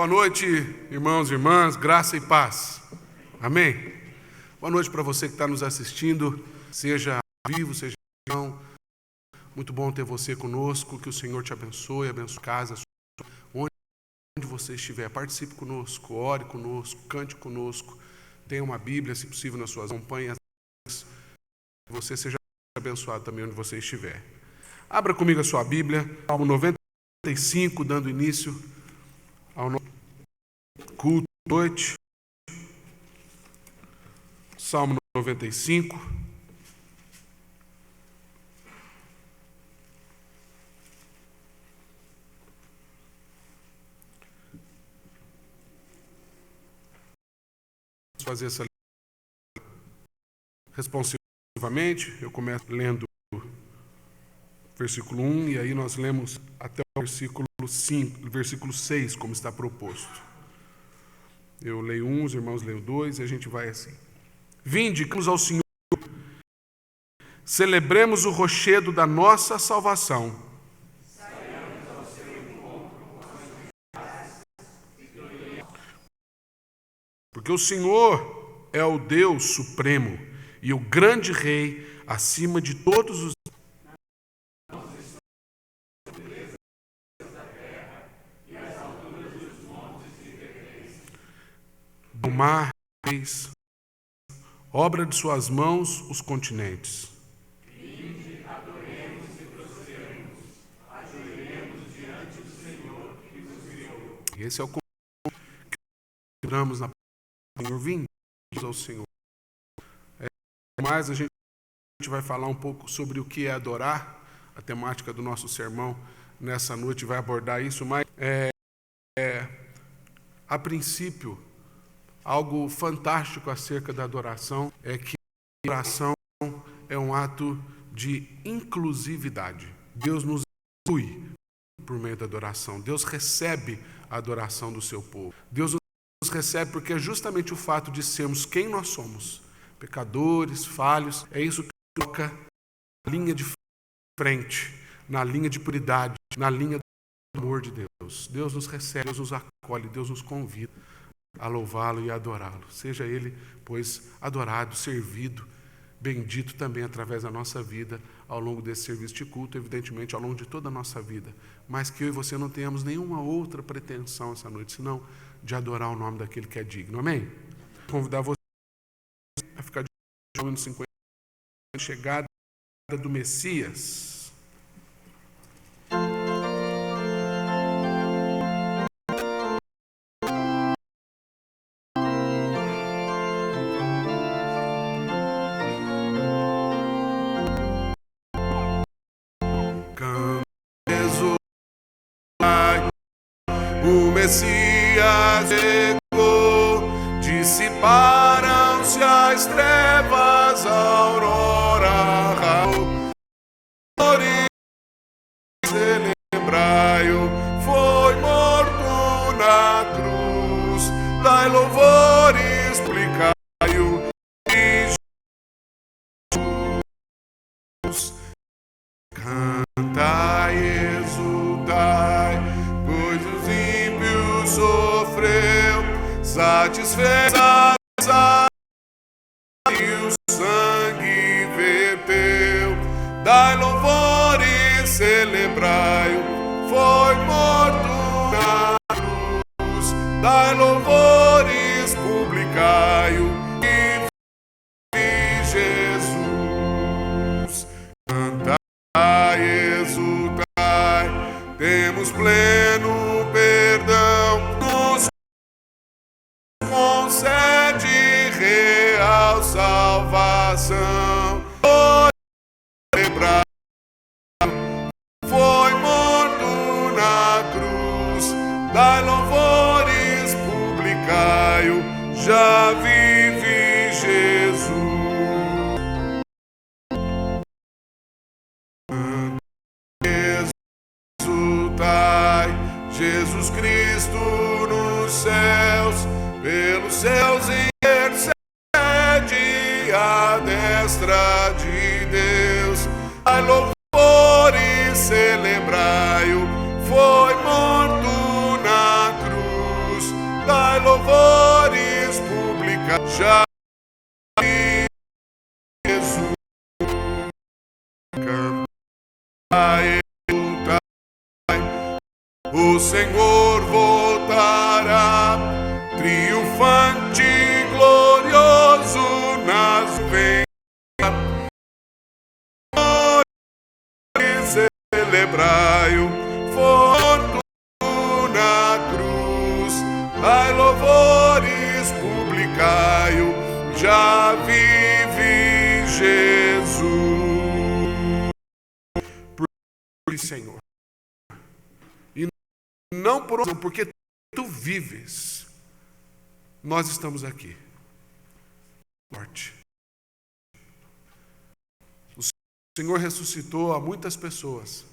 Boa noite, irmãos e irmãs, graça e paz. Amém? Boa noite para você que está nos assistindo, seja ao vivo, seja não. Muito bom ter você conosco, que o Senhor te abençoe, abençoe a casa, onde você estiver. Participe conosco, ore conosco, cante conosco, tenha uma Bíblia, se possível, nas suas mãos, acompanhe as que você seja abençoado também onde você estiver. Abra comigo a sua Bíblia, Salmo 95, dando início ao nosso culto de noite. Salmo 95. Vamos fazer essa leitura responsivamente. Eu começo lendo o versículo 1 e aí nós lemos até o versículo 5, versículo 6, como está proposto. Eu leio 1, os irmãos leem 2 e a gente vai assim. Vinde-nos ao Senhor, celebremos o rochedo da nossa salvação. Porque o Senhor é o Deus supremo e o grande Rei acima de todos os do mar, obra de suas mãos, os continentes. Vinde, adoremos e prostremos, ajoelhemos diante do Senhor que nos criou. Esse é o convite que damos na Senhor, vinde ao Senhor. Mais a gente vai falar um pouco sobre o que é adorar. A temática do nosso sermão nessa noite vai abordar isso, mas a princípio, algo fantástico acerca da adoração é que a adoração é um ato de inclusividade. Deus nos inclui por meio da adoração. Deus recebe a adoração do seu povo. Deus nos recebe porque é justamente o fato de sermos quem nós somos, pecadores, falhos, é isso que toca na linha de frente, na linha de puridade, na linha do amor de Deus. Deus nos recebe, Deus nos acolhe, Deus nos convida a louvá-lo e adorá-lo. Seja ele, pois, adorado, servido, bendito também através da nossa vida, ao longo desse serviço de culto, evidentemente, ao longo de toda a nossa vida. Mas que eu e você não tenhamos nenhuma outra pretensão essa noite, senão de adorar o nome daquele que é digno. Amém? Convidar você a ficar de olho no 50, chegada do Messias. O Messias chegou, dissiparam-se as trevas, a aurora celebrai-o, foi morto na cruz, dai louvores, explicai-o, e Jesus, cantai, exultai, pois os ímpios sofreu, satisfez e o sangue verteu, dai louvores, celebrai-o, foi morto na cruz, dai louvores, publicai-o, e Jesus, cantai, exultai, temos pleno perdão, nos concede real salvação. Foi morto na cruz, dai louvores, publicai-o, já vive Jesus. Exultai, Jesus Cristo nos céus, pelos céus intercede à destra de Deus. Dai louvores, celebrai-o, foi morto na cruz, ai, louvores públicos, já Jesus cantai, o Senhor voltará, triunfante e glorioso nas nuvens, celebrai-o, forno na cruz, ai, louvores publicai-o, já vive Jesus. Por Senhor, e não por onde, porque tu vives, nós estamos aqui. Morte. O Senhor ressuscitou a muitas pessoas,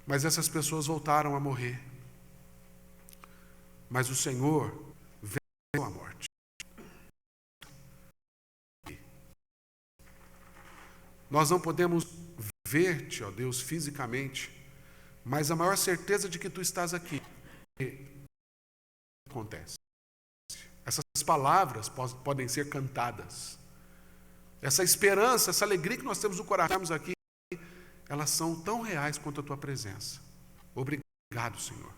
mas essas pessoas voltaram a morrer. Mas o Senhor venceu a morte. Nós não podemos ver-te, ó Deus, fisicamente, mas a maior certeza de que tu estás aqui acontece. Essas palavras podem ser cantadas. Essa esperança, essa alegria que nós temos no coração aqui, elas são tão reais quanto a tua presença. Obrigado, Senhor.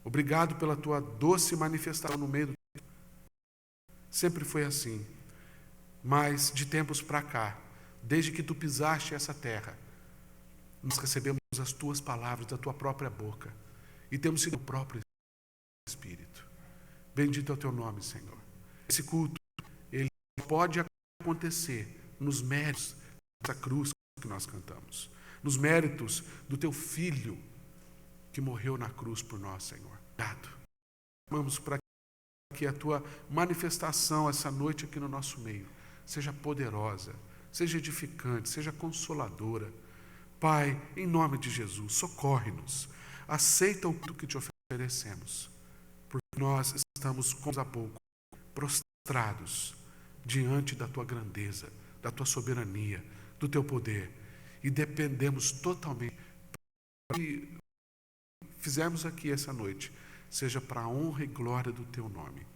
Obrigado pela tua doce manifestação no meio do tempo. Sempre foi assim. Mas de tempos para cá, desde que tu pisaste essa terra, nós recebemos as tuas palavras da tua própria boca e temos sido o próprio Espírito. Bendito é o teu nome, Senhor. Esse culto, ele pode acontecer nos méritos dessa cruz que nós cantamos, nos méritos do teu Filho que morreu na cruz por nós, Senhor. Obrigado. Vamos para que a tua manifestação essa noite aqui no nosso meio seja poderosa, seja edificante, seja consoladora. Pai, em nome de Jesus, socorre-nos. Aceita o que te oferecemos, porque nós estamos, como há pouco, prostrados diante da tua grandeza, da tua soberania, do teu poder, e dependemos totalmente para que fizermos aqui essa noite, seja para a honra e glória do teu nome.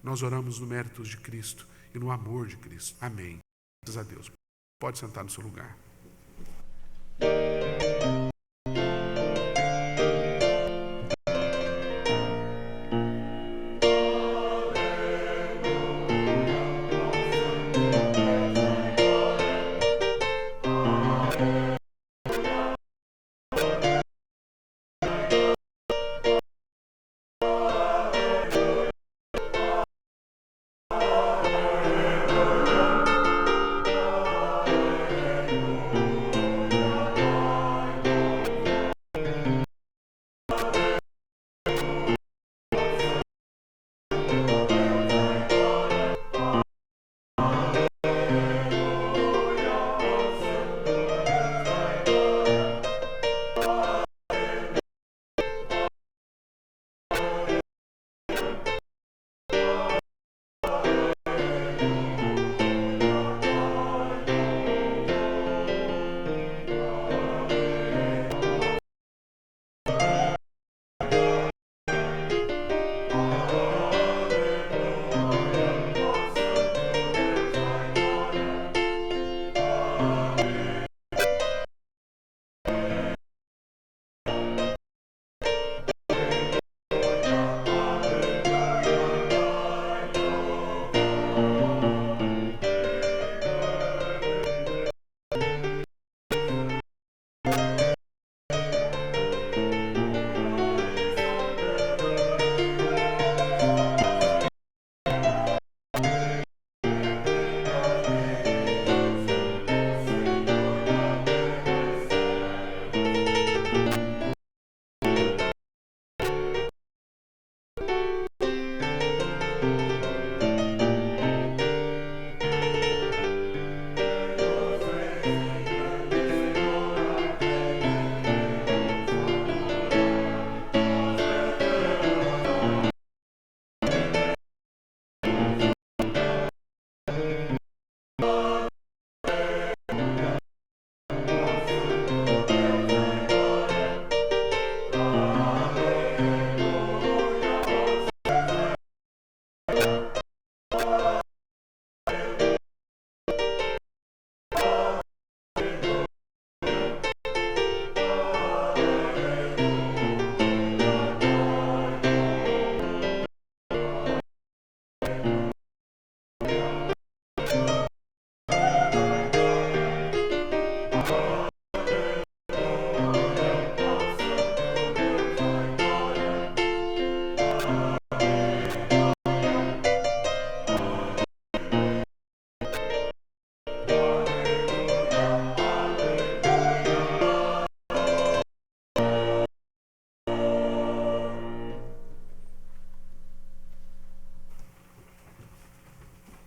Nós oramos no mérito de Cristo e no amor de Cristo. Amém. Graças a Deus. Pode sentar no seu lugar.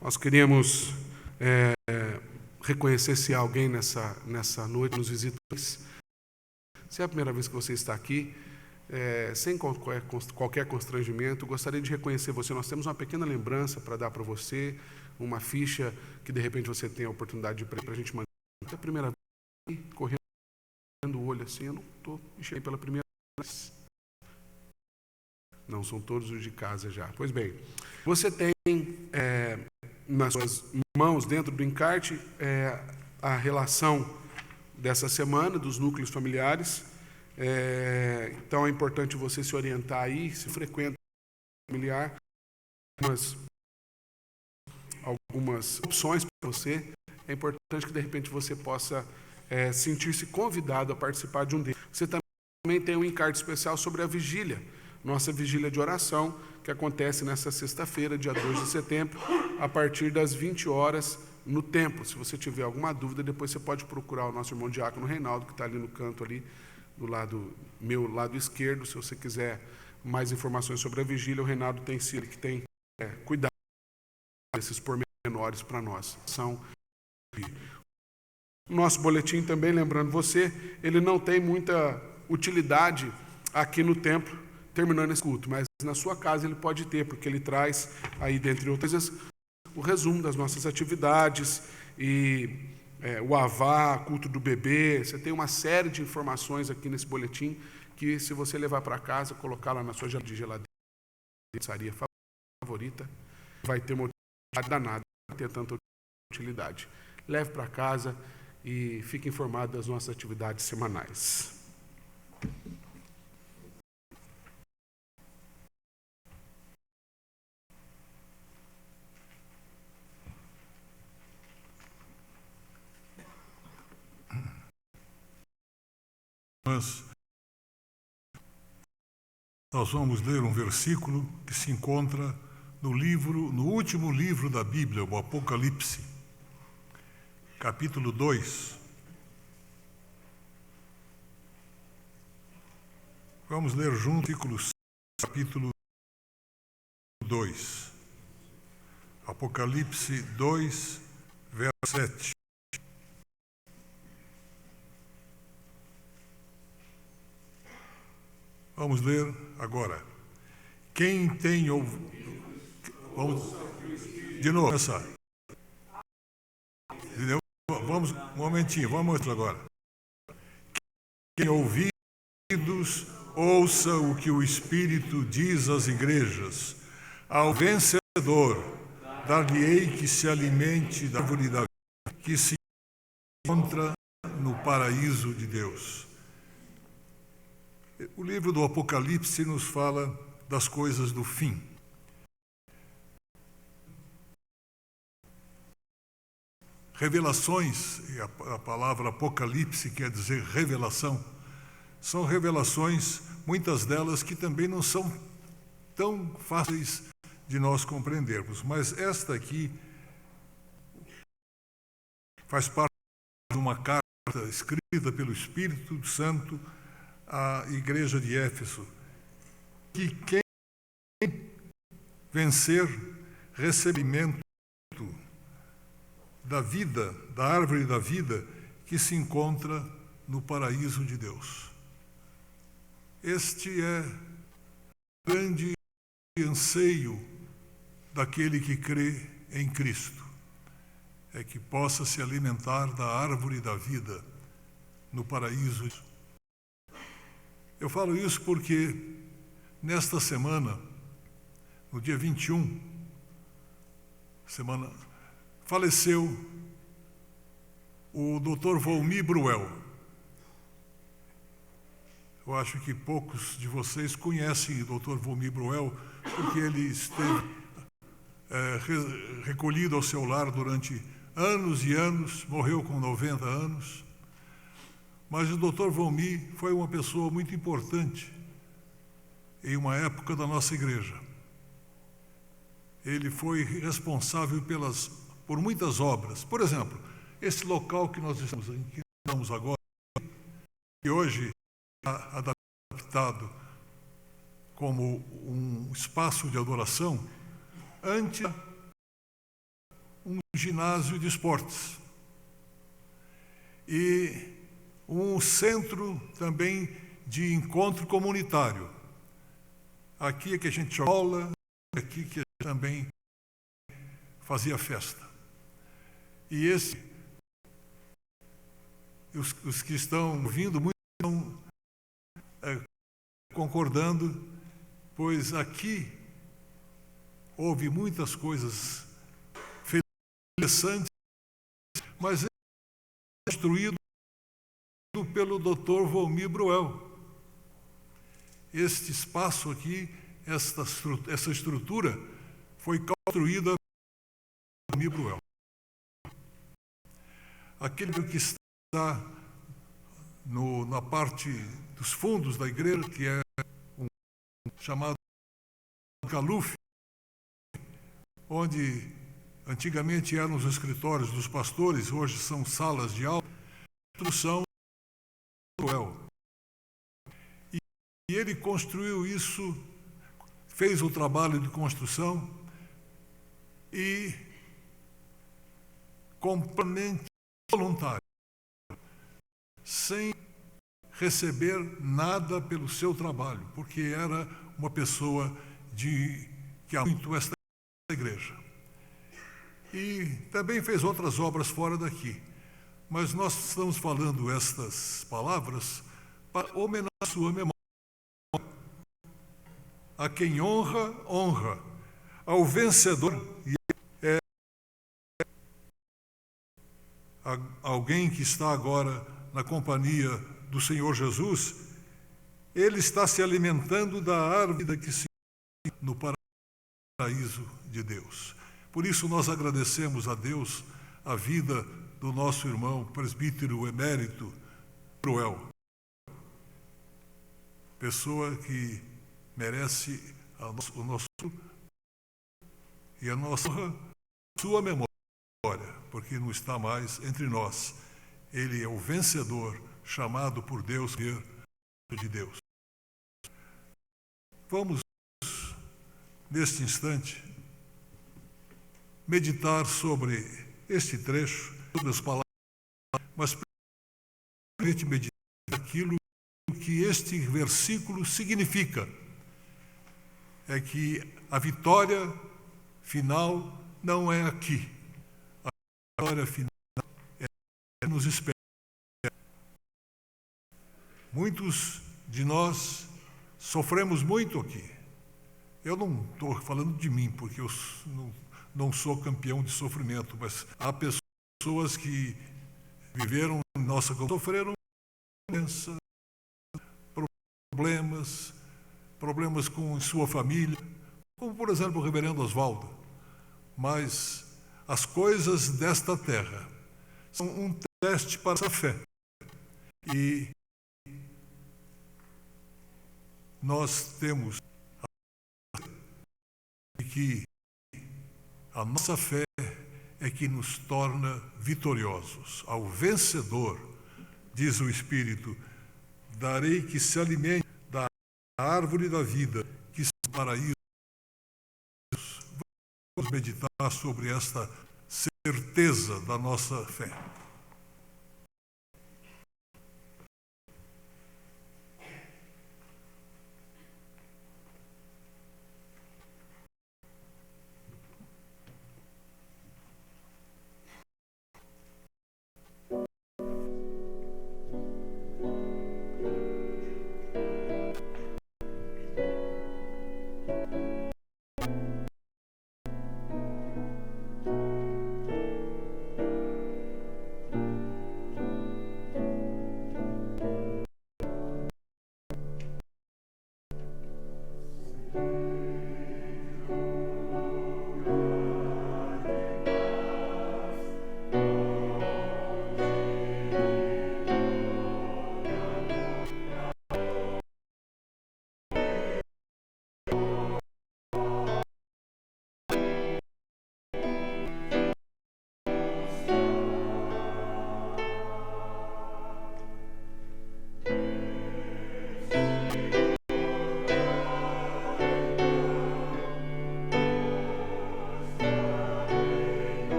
Nós queríamos reconhecer se há alguém nessa noite nos visita. Se é a primeira vez que você está aqui, sem qualquer constrangimento, gostaria de reconhecer você. Nós temos uma pequena lembrança para dar para você, uma ficha que de repente você tem a oportunidade de para a gente mandar. É a primeira vez, correndo o olho assim, eu não estou enxergando pela primeira vez. Não, são todos os de casa já. Pois bem, você tem nas suas mãos, dentro do encarte, a relação dessa semana, dos núcleos familiares. Então é importante você se orientar aí, se frequenta familiar, algumas opções para você. É importante que de repente você possa sentir-se convidado a participar de um deles. Você também tem um encarte especial sobre a vigília, nossa vigília de oração, que acontece nesta sexta-feira, dia 2 de setembro, a partir das 20 horas no templo. Se você tiver alguma dúvida, depois você pode procurar o nosso irmão diácono Reinaldo, que está ali no canto ali, do meu lado esquerdo. Se você quiser mais informações sobre a vigília, o Reinaldo tem sido que tem cuidado desses pormenores para nós. O nosso boletim também, lembrando você, ele não tem muita utilidade aqui no templo, terminando esse culto, mas na sua casa ele pode ter, porque ele traz aí, dentre outras coisas, o resumo das nossas atividades e o Avá, culto do bebê. Você tem uma série de informações aqui nesse boletim que, se você levar para casa, colocar lá na sua geladeira favorita, vai ter uma utilidade danada, vai ter tanta utilidade. Leve para casa e fique informado das nossas atividades semanais. Nós vamos ler um versículo que se encontra no último livro da Bíblia, o Apocalipse, capítulo 2. Vamos ler junto capítulo 2. Apocalipse 2, verso 7. Vamos ler agora. Quem tem ouvido... Vamos de novo começar. Vamos, um momentinho, vamos agora. Quem tem ouvidos, ouça o que o Espírito diz às igrejas. Ao vencedor, dar-lhe-ei que se alimente da árvore da vida, que se encontra no paraíso de Deus. O livro do Apocalipse nos fala das coisas do fim. Revelações, e a palavra Apocalipse quer dizer revelação, são revelações, muitas delas que também não são tão fáceis de nós compreendermos, mas esta aqui faz parte de uma carta escrita pelo Espírito Santo à igreja de Éfeso, que quem vencer recebimento da vida, da árvore da vida que se encontra no paraíso de Deus. Este é o grande anseio daquele que crê em Cristo, é que possa se alimentar da árvore da vida no paraíso. Eu falo isso porque nesta semana, no dia 21, faleceu o Dr. Volmir Bruel. Eu acho que poucos de vocês conhecem o Dr. Volmir Bruel, porque ele esteve recolhido ao seu lar durante anos e anos, morreu com 90 anos. Mas o Dr. Volmir foi uma pessoa muito importante em uma época da nossa igreja. Ele foi responsável por muitas obras. Por exemplo, esse local que nós estamos agora, que hoje está adaptado como um espaço de adoração, antes um ginásio de esportes e um centro também de encontro comunitário. Aqui é que a gente joga bola, aqui que a gente também fazia festa. E os que estão ouvindo, muitos estão concordando, pois aqui houve muitas coisas interessantes, mas é construído pelo Dr. Volmir Bruel. Este espaço aqui, essa estrutura, foi construída pelo Volmir Bruel. Aquele que está na parte dos fundos da igreja, que é um chamado Caluf, onde antigamente eram os escritórios dos pastores, hoje são salas de aula, instrução do Bruel. E ele construiu isso, fez o trabalho de construção e completamente voluntário, sem receber nada pelo seu trabalho, porque era uma pessoa que ama muito esta igreja. E também fez outras obras fora daqui. Mas nós estamos falando estas palavras para homenagear a sua memória. A quem honra, honra. Ao vencedor, é alguém que está agora na companhia do Senhor Jesus, ele está se alimentando da árvore que se no paraíso de Deus. Por isso nós agradecemos a Deus a vida do nosso irmão presbítero emérito Bruel, pessoa que merece o nosso e a nossa sua memória, porque não está mais entre nós. Ele é o vencedor chamado por Deus, de Deus. Vamos, neste instante, meditar sobre este trecho, sobre as palavras, mas principalmente meditar aquilo que este versículo significa. É que a vitória final não é aqui. A vitória final é nos espera. Muitos de nós sofremos muito aqui. Eu não estou falando de mim, porque eu não sou campeão de sofrimento, mas há pessoas que viveram nossa sofreram problemas com sua família, como por exemplo o reverendo Oswaldo. Mas as coisas desta terra são um teste para a fé. E nós temos que a nossa fé é que nos torna vitoriosos. Ao vencedor, diz o Espírito, darei que se alimente da árvore da vida, que está no paraíso. Vamos meditar sobre esta certeza da nossa fé.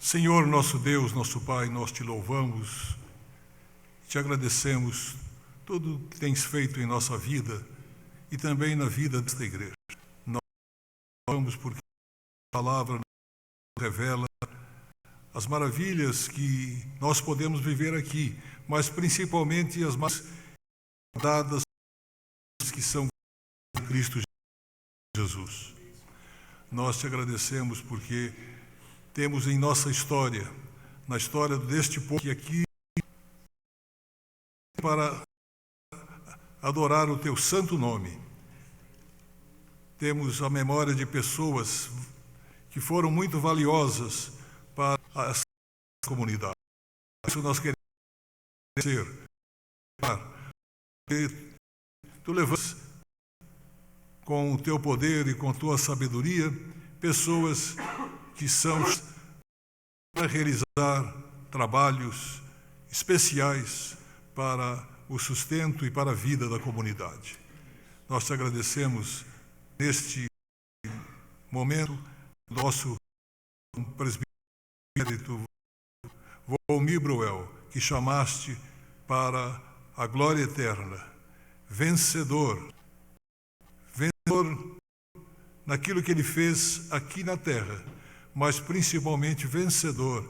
Senhor, nosso Deus, nosso Pai, nós te louvamos, te agradecemos tudo o que tens feito em nossa vida e também na vida desta igreja. Nós louvamos porque a palavra nos revela as maravilhas que nós podemos viver aqui, mas principalmente as mais dadas que são em Cristo Jesus. Nós te agradecemos porque temos em nossa história, na história deste povo que aqui para adorar o teu santo nome, temos a memória de pessoas que foram muito valiosas para essa comunidade. Isso nós queremos ser. Tu levantas com o teu poder e com a tua sabedoria pessoas que são para realizar trabalhos especiais para o sustento e para a vida da comunidade. Nós te agradecemos neste momento nosso presbítero Volmir Broel, que chamaste para a glória eterna, vencedor naquilo que ele fez aqui na terra, mas principalmente vencedor,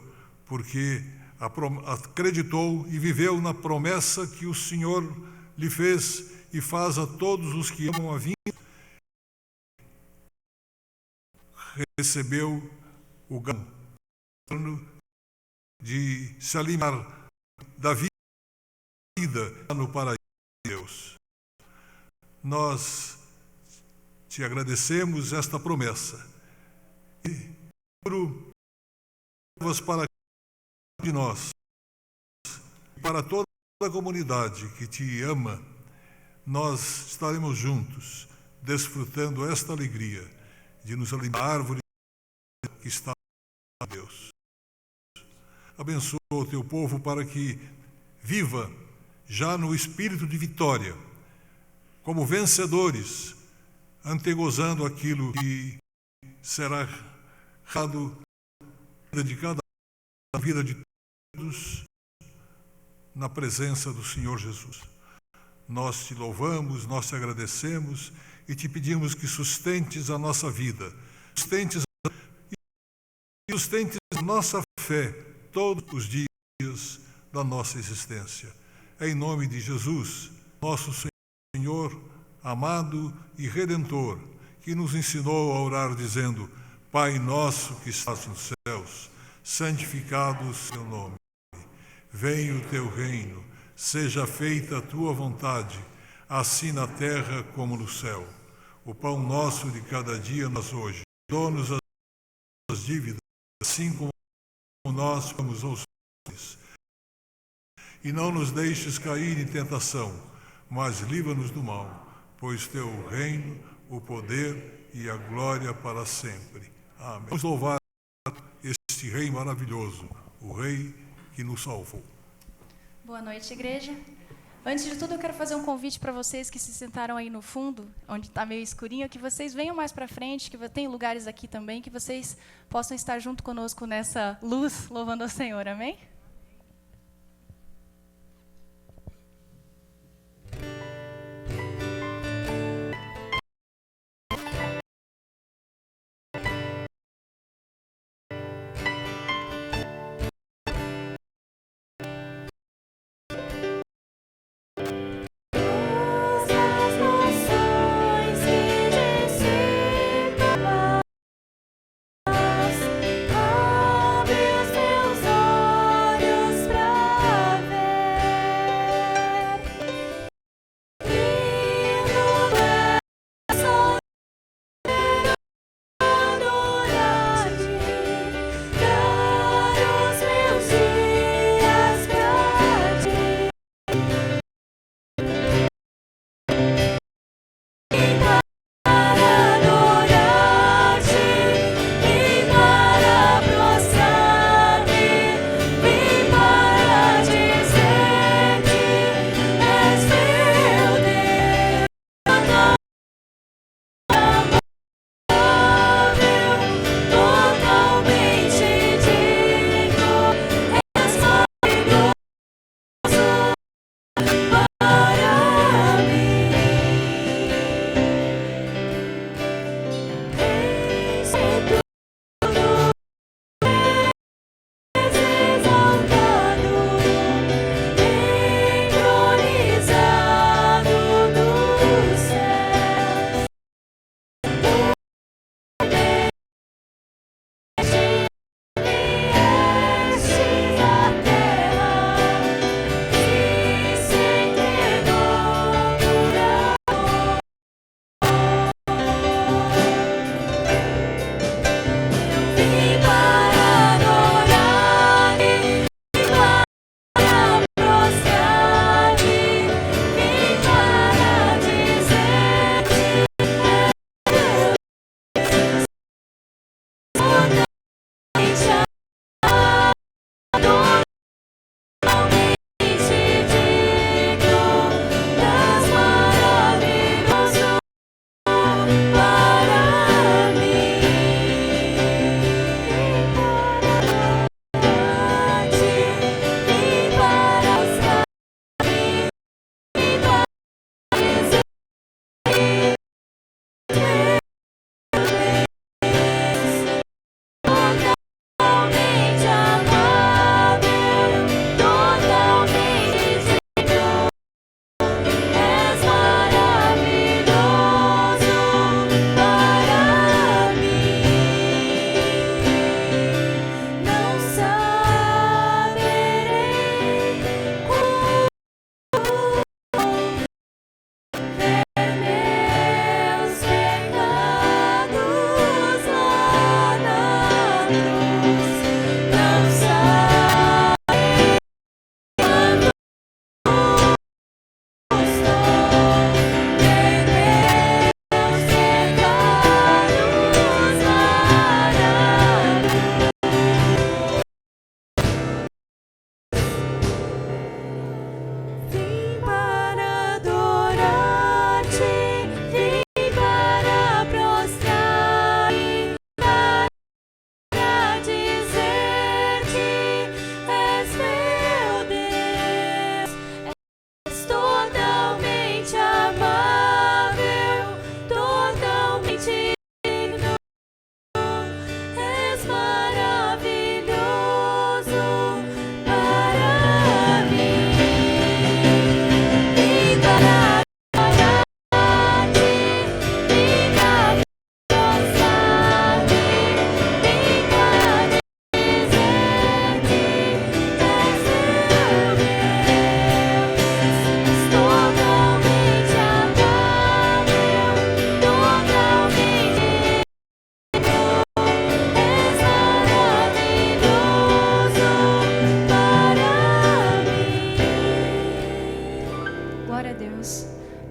porque acreditou e viveu na promessa que o Senhor lhe fez e faz a todos os que amam a vinda. Recebeu o governo de se alimentar da vida no paraíso de Deus. Nós te agradecemos esta promessa e para de nós, para toda a comunidade que te ama, nós estaremos juntos, desfrutando esta alegria de nos alimentar da árvore que está a Deus. Abençoa o teu povo para que viva já no espírito de vitória, como vencedores, antegozando aquilo que será dedicado à vida de todos na presença do Senhor Jesus. Nós te louvamos, nós te agradecemos e te pedimos que sustentes a nossa vida, sustentes a nossa fé todos os dias da nossa existência. Em nome de Jesus, nosso Senhor, amado e Redentor, que nos ensinou a orar dizendo: Pai nosso que estás nos céus, santificado seja o teu nome. Venha o teu reino, seja feita a tua vontade, assim na terra como no céu. O pão nosso de cada dia nós hoje. Perdoa-nos as dívidas, assim como nós pagamos aos outros. E não nos deixes cair em tentação, mas livra-nos do mal, pois teu reino, o poder e a glória para sempre. Amém. Vamos louvar este Rei maravilhoso, o Rei que nos salvou. Boa noite, igreja. Antes de tudo, eu quero fazer um convite para vocês que se sentaram aí no fundo, onde está meio escurinho, que vocês venham mais para frente, que tem lugares aqui também, que vocês possam estar junto conosco nessa luz, louvando ao Senhor. Amém? Abre os meus olhos.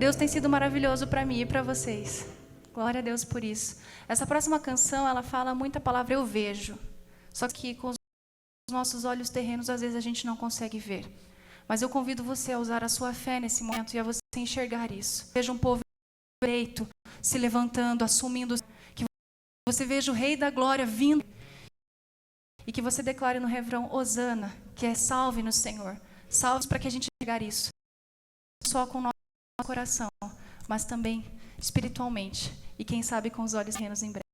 Deus tem sido maravilhoso para mim e para vocês. Glória a Deus por isso. Essa próxima canção, ela fala muita palavra eu vejo. Só que com os nossos olhos terrenos, às vezes a gente não consegue ver. Mas eu convido você a usar a sua fé nesse momento e a você enxergar isso. Veja um povo eleito se levantando, assumindo, que você veja o Rei da Glória vindo e que você declare no refrão Hosana, que é salve no Senhor. Salve para que a gente enxergar isso. Não só com o nosso coração, mas também espiritualmente. E quem sabe com os olhos terrenos em breve.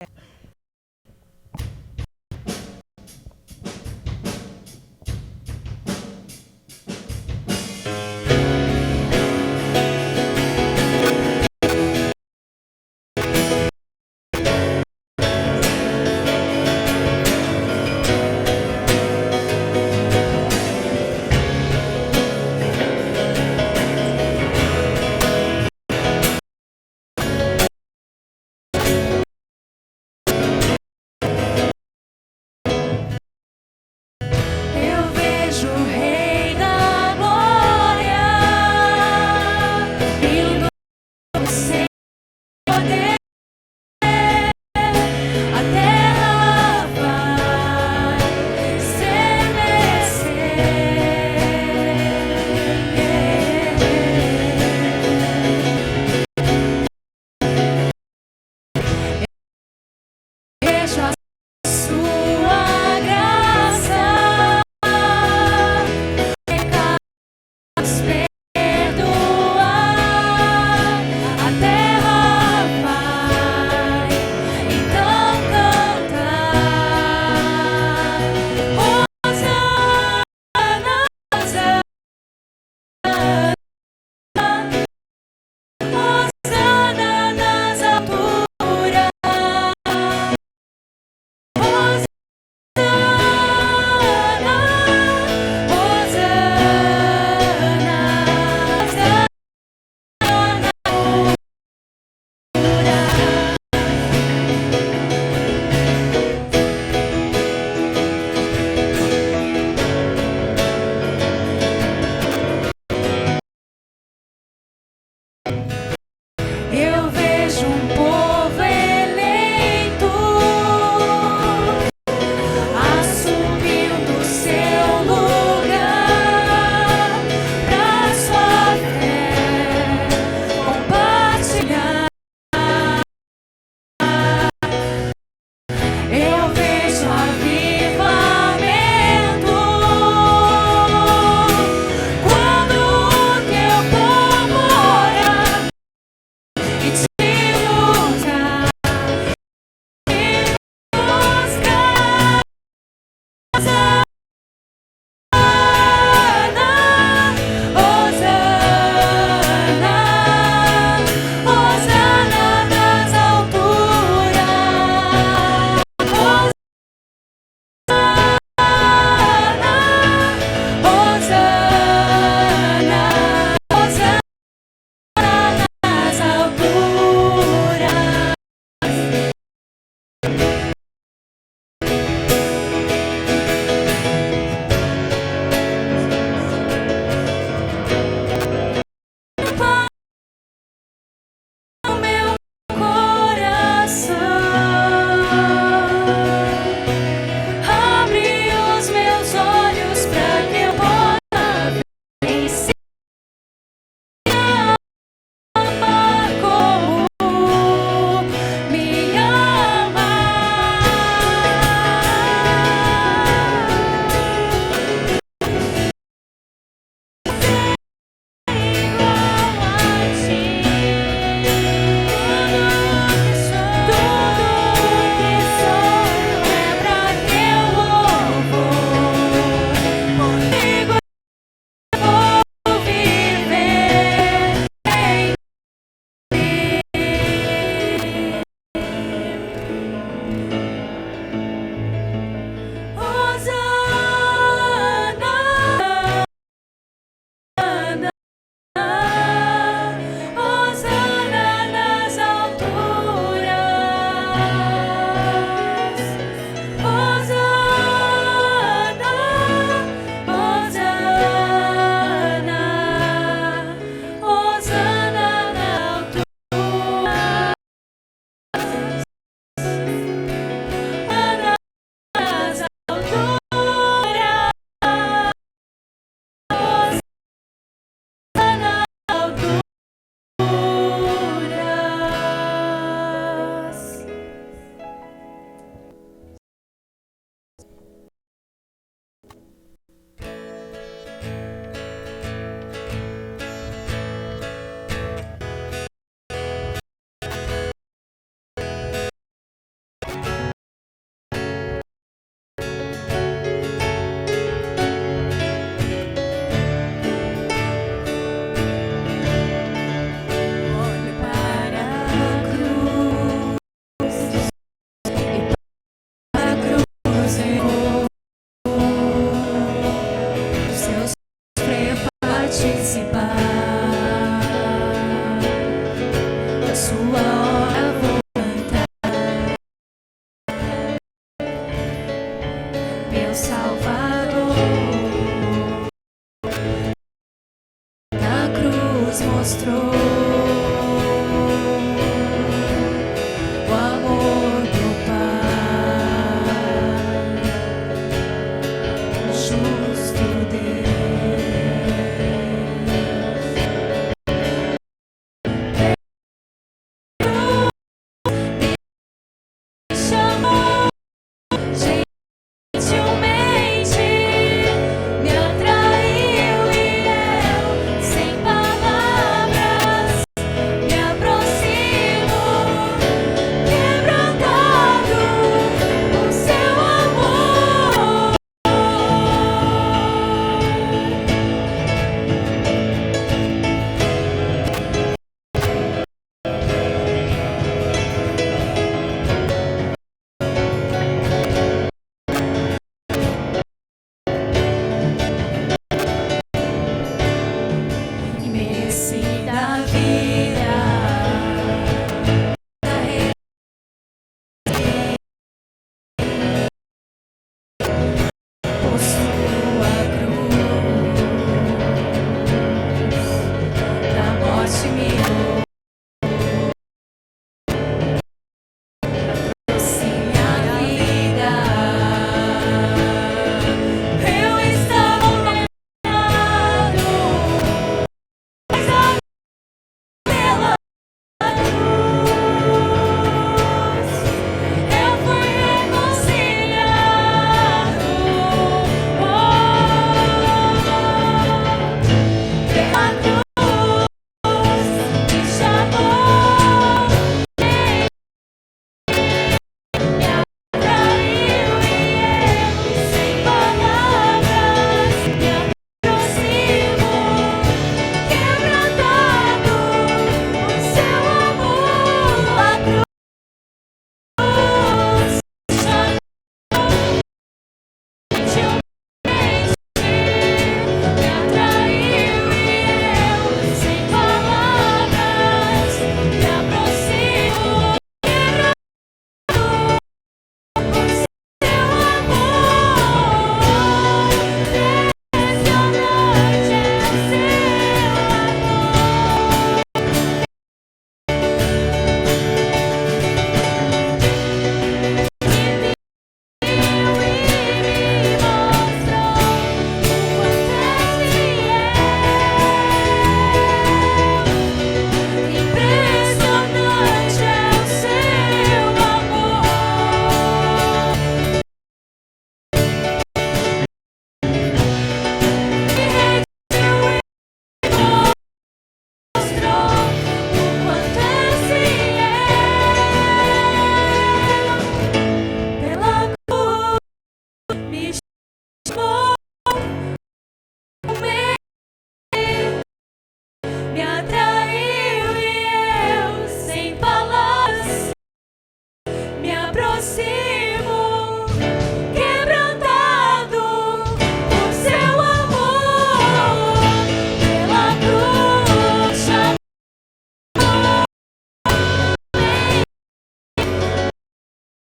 nos mostrou o amor do Pai, o justo Deus. Chamou gentilmente, me atraiu e eu, sem palavras, me aproximo, quebrantado por seu amor. Mereci da vida, da por sua cruz, da morte me trouxe a vida. Eu estava condenado, mas pela cruz eu fui reconciliado. Pela cruz me chamou, me atraiu e eu, sem palavras, me aproximo, quebrantado por seu amor. A cruz chamou gentilmente, me atraiu e eu, sem palavras, me aproximo, quebrantado por seu amor. Impressionante é o seu me atraiu e eu, sem palavras, me aproximo, quebrantado por seu amor. Pela cruz chamou,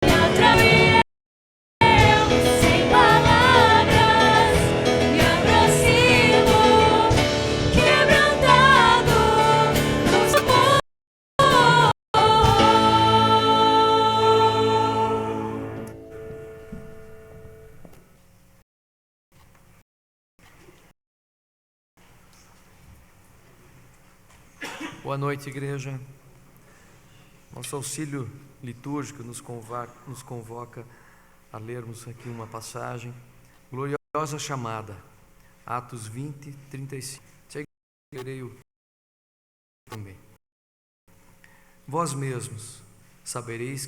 me atraiu e eu, sem palavras, me aproximo, quebrantado por seu amor. Boa noite, igreja. Nosso auxílio litúrgico nos convoca a lermos aqui uma passagem, gloriosa chamada, Atos 20, 35. Seguirei também. Vós mesmos sabereis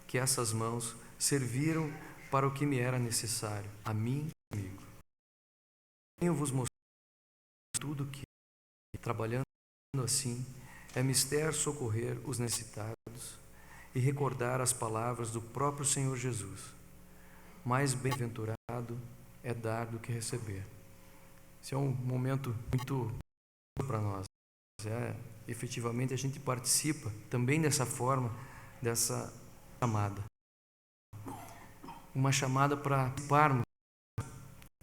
que essas mãos serviram para o que me era necessário, a mim e comigo. Tenho vos mostrado tudo que, trabalhando assim, é mister socorrer os necessitados e recordar as palavras do próprio Senhor Jesus. Mais bem-aventurado é dar do que receber. Esse é um momento muito para nós. Efetivamente a gente participa também dessa forma, dessa chamada. Uma chamada para participarmos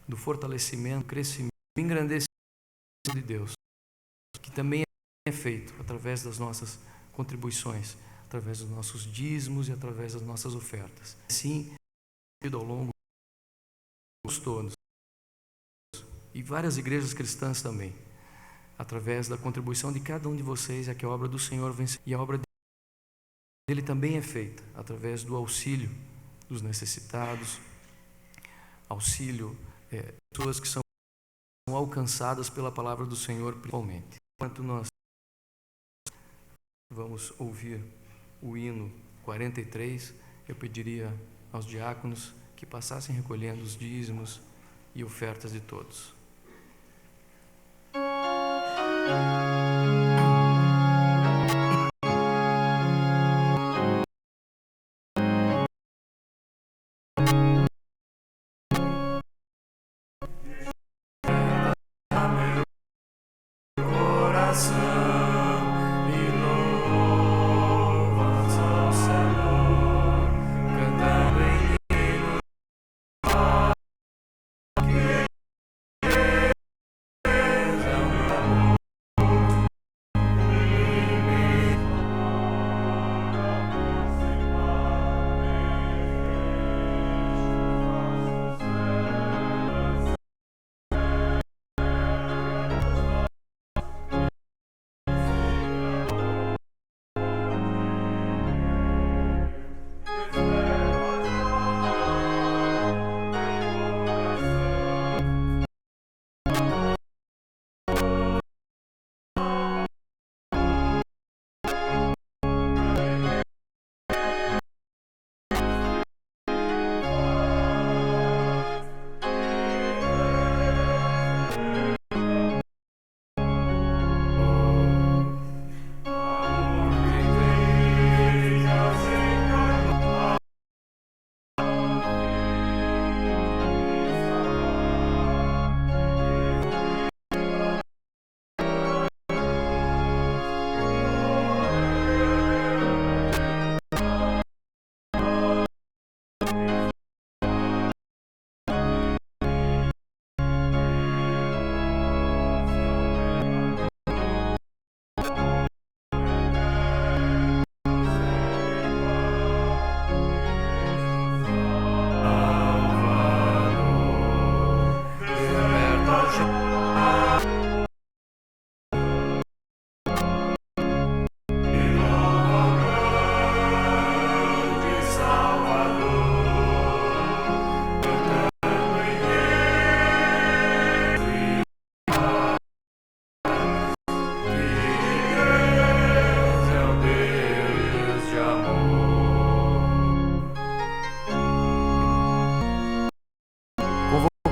do fortalecimento, crescimento, engrandecimento de Deus. que também é feito através das nossas contribuições, através dos nossos dízimos e através das nossas ofertas. Assim, ao longo de todos, e várias igrejas cristãs também, através da contribuição de cada um de vocês, é que a obra do Senhor vence, e a obra dele também é feita através do auxílio dos necessitados, auxílio pessoas que são alcançadas pela palavra do Senhor, principalmente. Enquanto nós vamos ouvir o hino 43, eu pediria aos diáconos que passassem recolhendo os dízimos e ofertas de todos.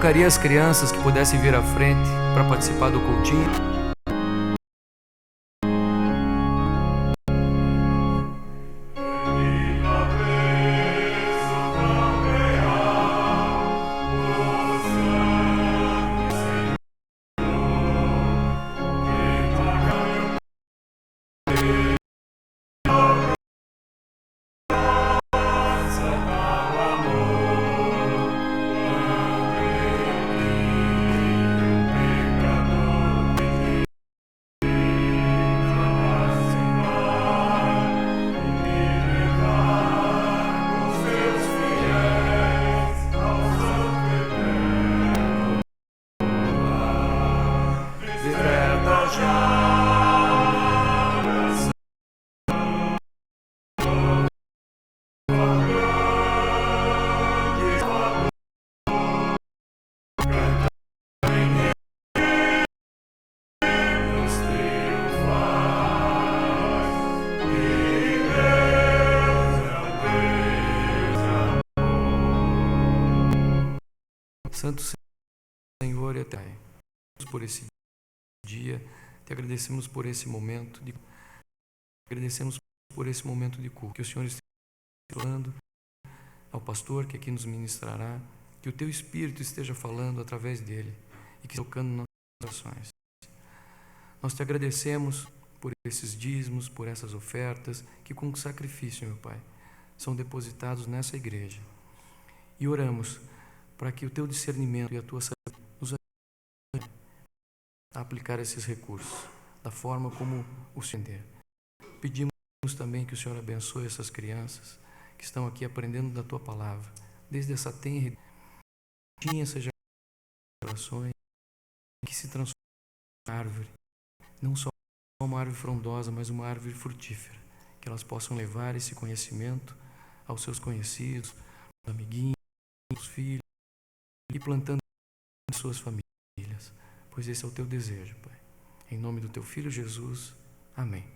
Convocaria as crianças que pudessem vir à frente para participar do cultinho. Santo Senhor e Eterno, por esse dia, te agradecemos por esse momento de culto, que o Senhor esteja falando ao pastor que aqui nos ministrará, que o teu Espírito esteja falando através dele e que esteja tocando nossas orações. Nós te agradecemos por esses dízimos, por essas ofertas, que com sacrifício, meu Pai, são depositados nessa igreja. E oramos para que o teu discernimento e a tua sabedoria nos ajude a aplicar esses recursos da forma como o Senhor entender. Pedimos também que o Senhor abençoe essas crianças que estão aqui aprendendo da Tua Palavra, desde essa tenra seja corações, que se transforme em árvore, não só uma árvore frondosa, mas uma árvore frutífera, que elas possam levar esse conhecimento aos seus conhecidos, amiguinhos, filhos, e plantando em suas famílias, pois esse é o Teu desejo, Pai. Em nome do Teu Filho Jesus, amém.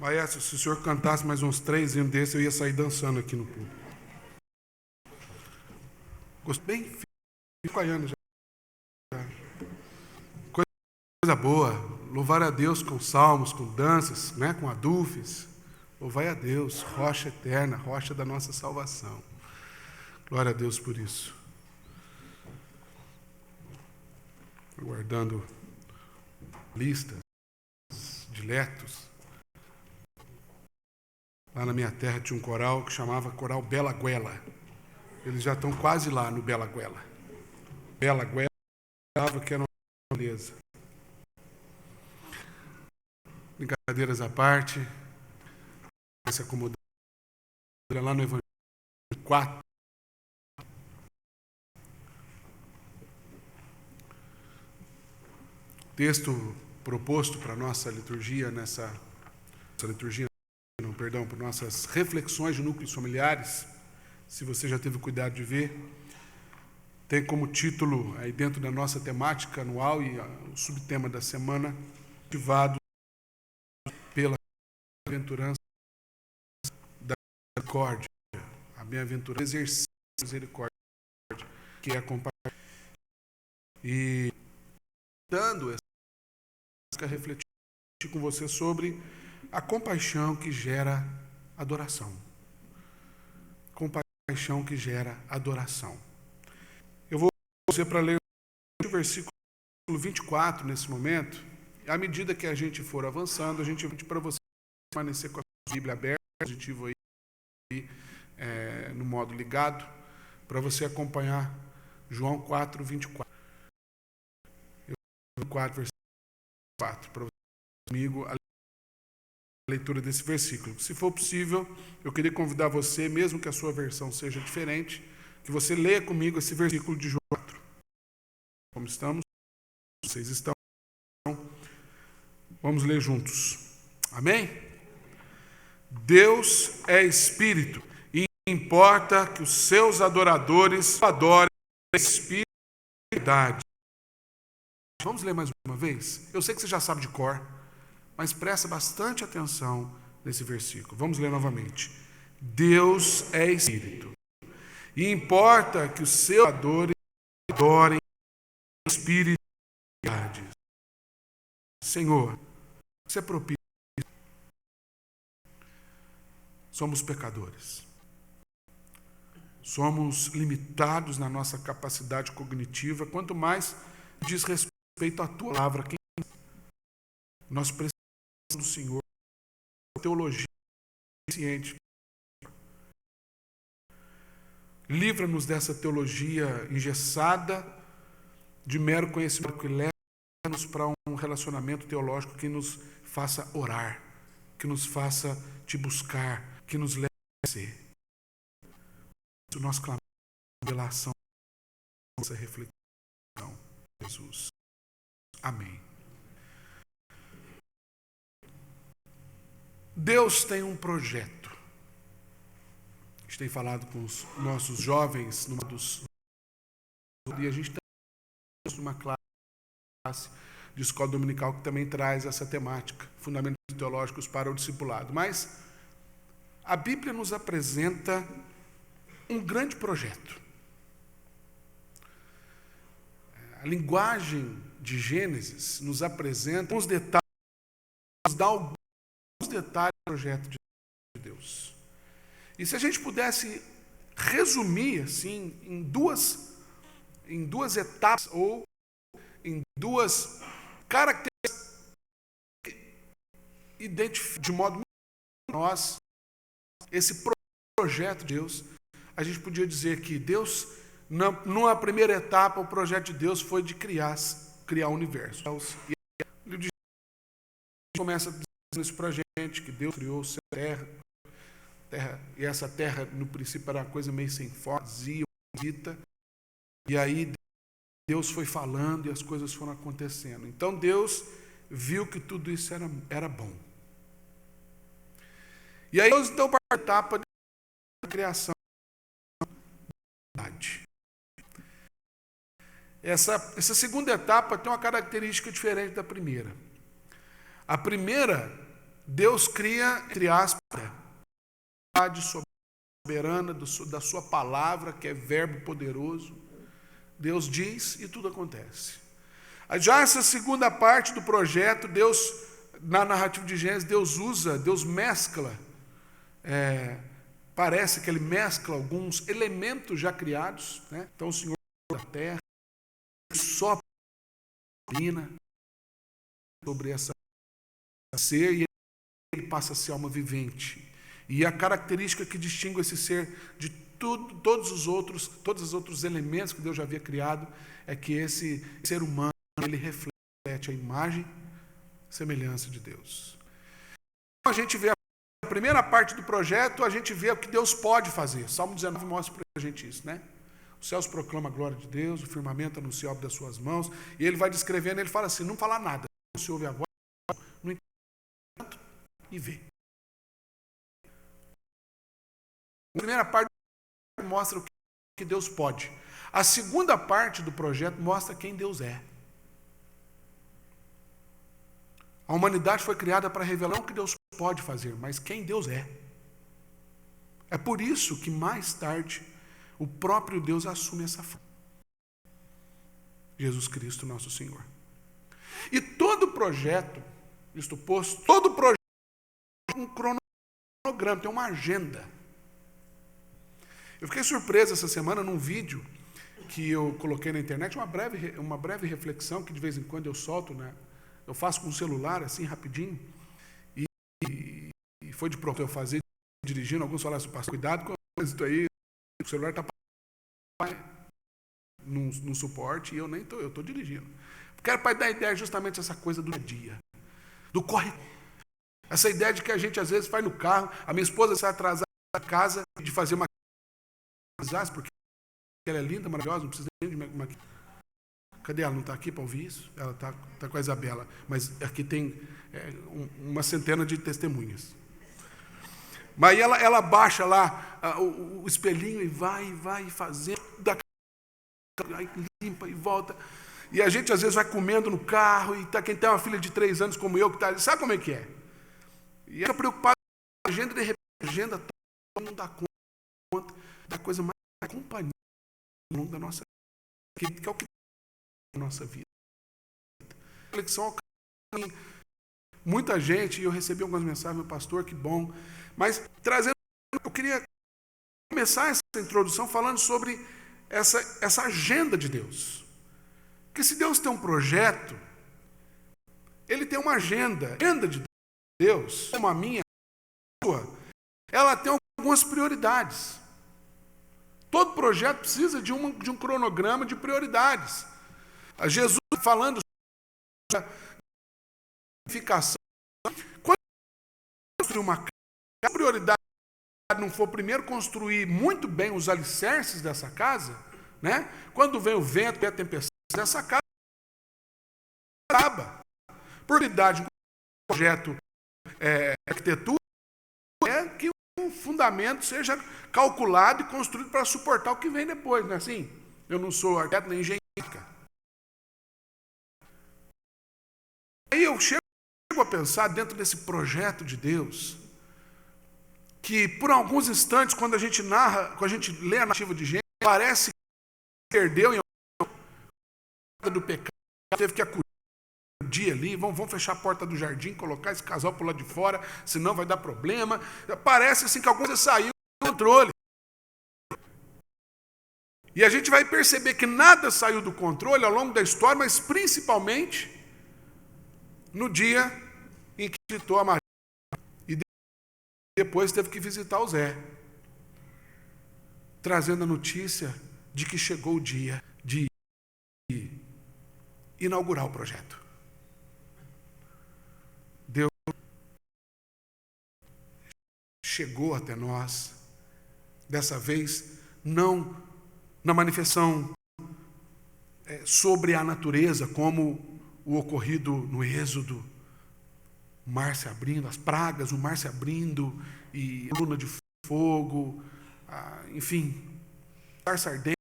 Maestro, se o senhor cantasse mais uns 3 hinos desses, eu ia sair dançando aqui no público. Gostei bem, 5 anos já. Coisa boa, louvar a Deus com salmos, com danças, né, com adufes. Louvai a Deus, rocha eterna, rocha da nossa salvação. Glória a Deus por isso. Aguardando listas, diletos. Lá na minha terra tinha um coral que chamava Coral Bela Guela. Eles já estão quase lá no Bela Guela. Bela Guela, que era uma beleza. Brincadeiras à parte, se acomodando lá no Evangelho 4. Texto proposto para a nossa liturgia, para nossas reflexões de núcleos familiares, se você já teve cuidado de ver, tem como título, aí dentro da nossa temática anual e o subtema da semana, motivado pela bem-aventurança da misericórdia, a bem-aventurança, exercício da misericórdia, que é a compaixão. E dando essa refletir com você sobre a compaixão que gera adoração. Compaixão que gera adoração. Eu vou você para ler o versículo 24 nesse momento. À medida que a gente for avançando, a gente vai para você permanecer com a Bíblia aberta, positivo aí, no modo ligado, para você acompanhar João 4, 24. 4, versículo 4, para você comigo a leitura desse versículo. Se for possível, eu queria convidar você, mesmo que a sua versão seja diferente, que você leia comigo esse versículo de João 4. Como estamos? Vocês estão? Vamos ler juntos. Amém? Deus é Espírito e importa que os seus adoradores adorem a Espírito e verdade. Vamos ler mais uma vez? Eu sei que você já sabe de cor, mas presta bastante atenção nesse versículo. Vamos ler novamente. Deus é Espírito e importa que os seus adoradores adorem a Espírito e verdade. Senhor, você é propício. Somos pecadores. Somos limitados na nossa capacidade cognitiva, quanto mais diz respeito à tua palavra. Nós precisamos do Senhor, teologia ciente. Livra-nos dessa teologia engessada, de mero conhecimento, que leva-nos para um relacionamento teológico que nos faça orar, que nos faça te buscar, que nos leve a ser. Nós clamamos a revelação dessa reflexão, Jesus. Amém. Deus tem um projeto. A gente tem falado com os nossos jovens e a gente tem uma classe de escola dominical que também traz essa temática, fundamentos teológicos para o discipulado. Mas a Bíblia nos apresenta um grande projeto. A linguagem de Gênesis nos apresenta uns detalhes, nos dá alguns detalhes do projeto de Deus. E se a gente pudesse resumir assim em duas etapas ou em duas características identificadas de modo nós esse projeto de Deus, a gente podia dizer que Deus, numa primeira etapa, o projeto de Deus foi de criar o universo. E o livro de Gênesis começa dizendo isso para a gente, que Deus criou o céu e a terra, e essa terra, no princípio, era uma coisa meio sem forma, vazia, e aí Deus foi falando e as coisas foram acontecendo. Então Deus viu que tudo isso era bom. E aí Deus então para a etapa da criação da humanidade. Essa segunda etapa tem uma característica diferente da primeira. A primeira, Deus cria, entre aspas, a soberana da sua palavra, que é verbo poderoso. Deus diz e tudo acontece. Já essa segunda parte do projeto, Deus, na narrativa de Gênesis, Deus mescla, parece que ele mescla alguns elementos já criados, né? Então o Senhor da terra sopra sobre essa ser e ele passa a ser alma vivente. E a característica que distingue esse ser de todos os outros elementos que Deus já havia criado é que esse ser humano ele reflete a imagem e semelhança de Deus. Então, a gente vê a primeira parte do projeto, a gente vê o que Deus pode fazer. Salmo 19 mostra para a gente isso, né? Os céus proclamam a glória de Deus, o firmamento anuncia a obra das suas mãos, e ele vai descrevendo, ele fala assim, não fala nada, não se ouve a voz, no entanto, e vê. A primeira parte mostra o que Deus pode. A segunda parte do projeto mostra quem Deus é. A humanidade foi criada para revelar o que Deus pode fazer, mas quem Deus é. É por isso que mais tarde o próprio Deus assume essa forma. Jesus Cristo, nosso Senhor. E todo projeto, isto posto, todo projeto tem um cronograma, tem uma agenda. Eu fiquei surpreso essa semana num vídeo que eu coloquei na internet, uma breve reflexão que de vez em quando eu solto, né? Eu faço com o celular, assim, rapidinho. E foi de pronto eu fazer dirigindo, alguns falaram assim, pastor, cuidado com isso aí, o celular está no suporte e eu nem estou, eu estou dirigindo. Quero para dar a ideia justamente essa coisa do dia a dia, do corre. Essa ideia de que a gente às vezes vai no carro, a minha esposa sai atrasada da casa de fazer uma porque ela é linda, maravilhosa, não precisa nem de uma... Cadê ela? Não está aqui para ouvir isso? Ela está com a Isabela, mas aqui tem uma centena de testemunhas. Mas ela baixa lá o espelhinho e vai fazendo, aí limpa e volta. E a gente às vezes vai comendo no carro, e quem tem uma filha de 3 anos como eu, que tá, sabe como é que é? E fica preocupado com a agenda, de repente a agenda todo mundo dá conta da coisa mais companhia ao longo da nossa vida, que é o que tem na nossa vida. Reflexão, muita gente, e eu recebi algumas mensagens, meu pastor, que bom, mas trazendo, eu queria começar essa introdução falando sobre essa agenda de Deus. Porque se Deus tem um projeto, Ele tem uma agenda. A agenda de Deus, como a minha, a sua, ela tem algumas prioridades. Todo projeto precisa de um cronograma de prioridades. Jesus falando sobre a edificação. Quando construir uma casa, a prioridade não for primeiro construir muito bem os alicerces dessa casa, né? Quando vem o vento e a tempestade, essa casa acaba. Prioridade, um projeto arquitetura é que o fundamento seja calculado e construído para suportar o que vem depois, não é assim? Eu não sou arquiteto nem engenheiro. Aí eu chego a pensar dentro desse projeto de Deus, que por alguns instantes, quando a gente lê a narrativa de Gênesis, parece que perdeu em alguma do pecado, teve que acudir ali, vamos fechar a porta do jardim, colocar esse casal para o lado de fora, senão vai dar problema. Parece assim que alguma coisa saiu do controle. E a gente vai perceber que nada saiu do controle ao longo da história, mas principalmente no dia em que visitou a Maria. E depois teve que visitar o Zé, trazendo a notícia de que chegou o dia de inaugurar o projeto. Deus chegou até nós, dessa vez, não na manifestação sobre a natureza, como o ocorrido no Êxodo, o mar se abrindo, as pragas, o mar se abrindo, e a coluna de fogo, enfim, sarça ardente,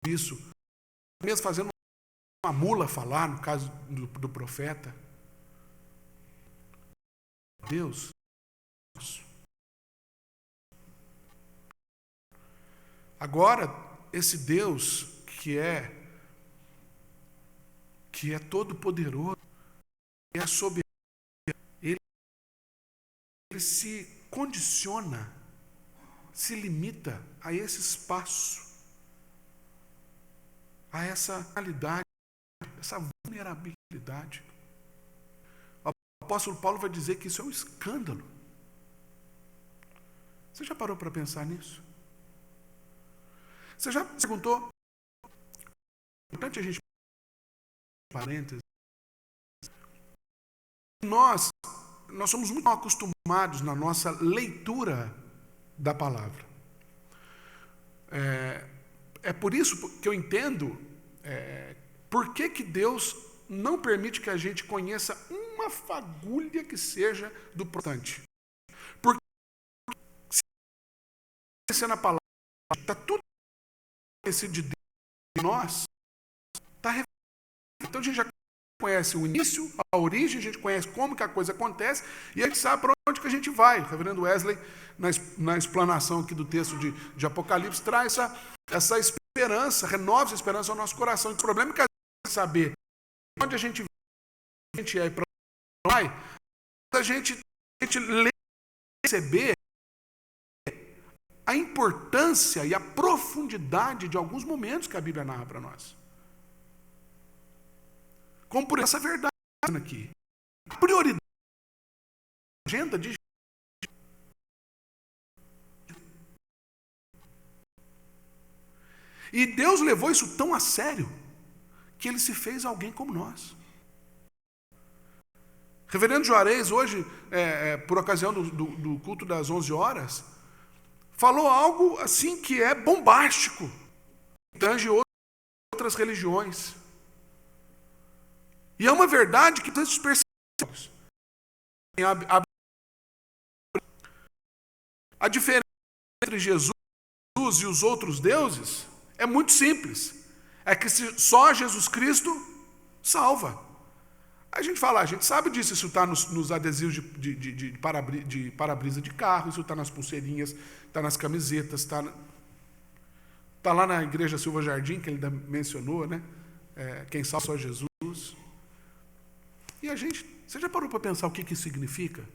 isso, mesmo fazendo uma mula falar, no caso do profeta. Deus. Agora, esse Deus que é todo poderoso, que é soberano, ele se condiciona, se limita a esse espaço, a essa realidade, essa vulnerabilidade. O apóstolo Paulo vai dizer que isso é um escândalo. Você já parou para pensar nisso? Você já perguntou? É importante a gente parênteses. Nós somos muito mal acostumados na nossa leitura da palavra. É por isso que eu entendo por que Deus não permite que a gente conheça uma fagulha que seja do protestante. Porque se conhecer na palavra, está tudo conhecido de Deus em nós, está revelado. Então a gente já conhece o início, a origem, a gente conhece como que a coisa acontece e a gente sabe para onde que a gente vai. O reverendo Wesley, na explanação aqui do texto de Apocalipse, traz essa esperança, renova essa esperança ao nosso coração. O problema é que a gente saber onde a gente é e para onde vai, a gente lê e perceber a importância e a profundidade de alguns momentos que a Bíblia narra para nós. Como por essa verdade aqui. A prioridade agenda de E Deus levou isso tão a sério que ele se fez alguém como nós. Reverendo Juarez, hoje, por ocasião do culto das 11 horas, falou algo assim que é bombástico, tange outras religiões. E é uma verdade que todos percebemos. A diferença entre Jesus e os outros deuses é muito simples. É que só Jesus Cristo salva. A gente fala, a gente sabe disso, isso está nos adesivos de para-brisa de carro, isso está nas pulseirinhas, está nas camisetas, está lá na igreja Silva Jardim, que ele ainda mencionou, né? Quem salva só Jesus. E você já parou para pensar o que isso significa?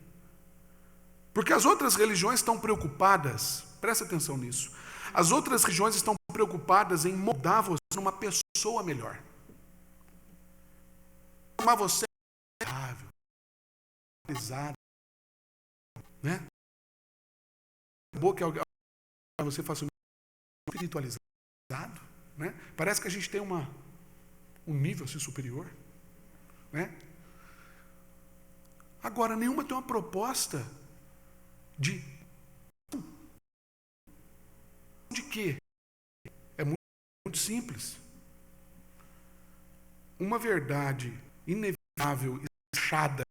Porque as outras religiões estão preocupadas, presta atenção nisso, as outras religiões estão preocupadas em moldar você numa pessoa melhor. Formar você espiritualizado, né? Boa que você faça um espiritualizado, né? Parece que a gente tem um nível assim superior, né? Agora, nenhuma tem uma proposta de quê? É muito simples. Uma verdade inevitável, fechada,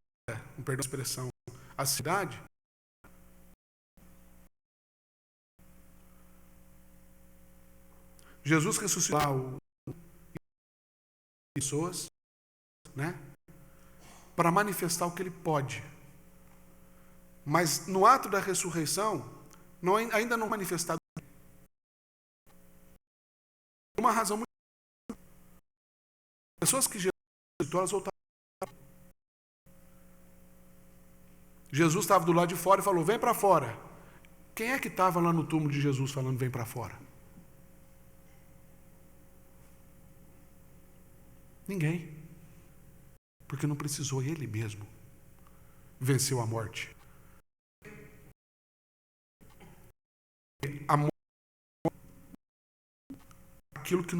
com perdão da expressão, a cidade, Jesus ressuscitou pessoas, né, para manifestar o que ele pode. Mas no ato da ressurreição, ainda não manifestado. Por uma razão muito. Pessoas que Jesus ressuscitou, elas voltaram. Jesus estava do lado de fora e falou: vem para fora. Quem é que estava lá no túmulo de Jesus falando vem para fora? Ninguém. Porque não precisou, ele mesmo venceu a morte. A morte, aquilo que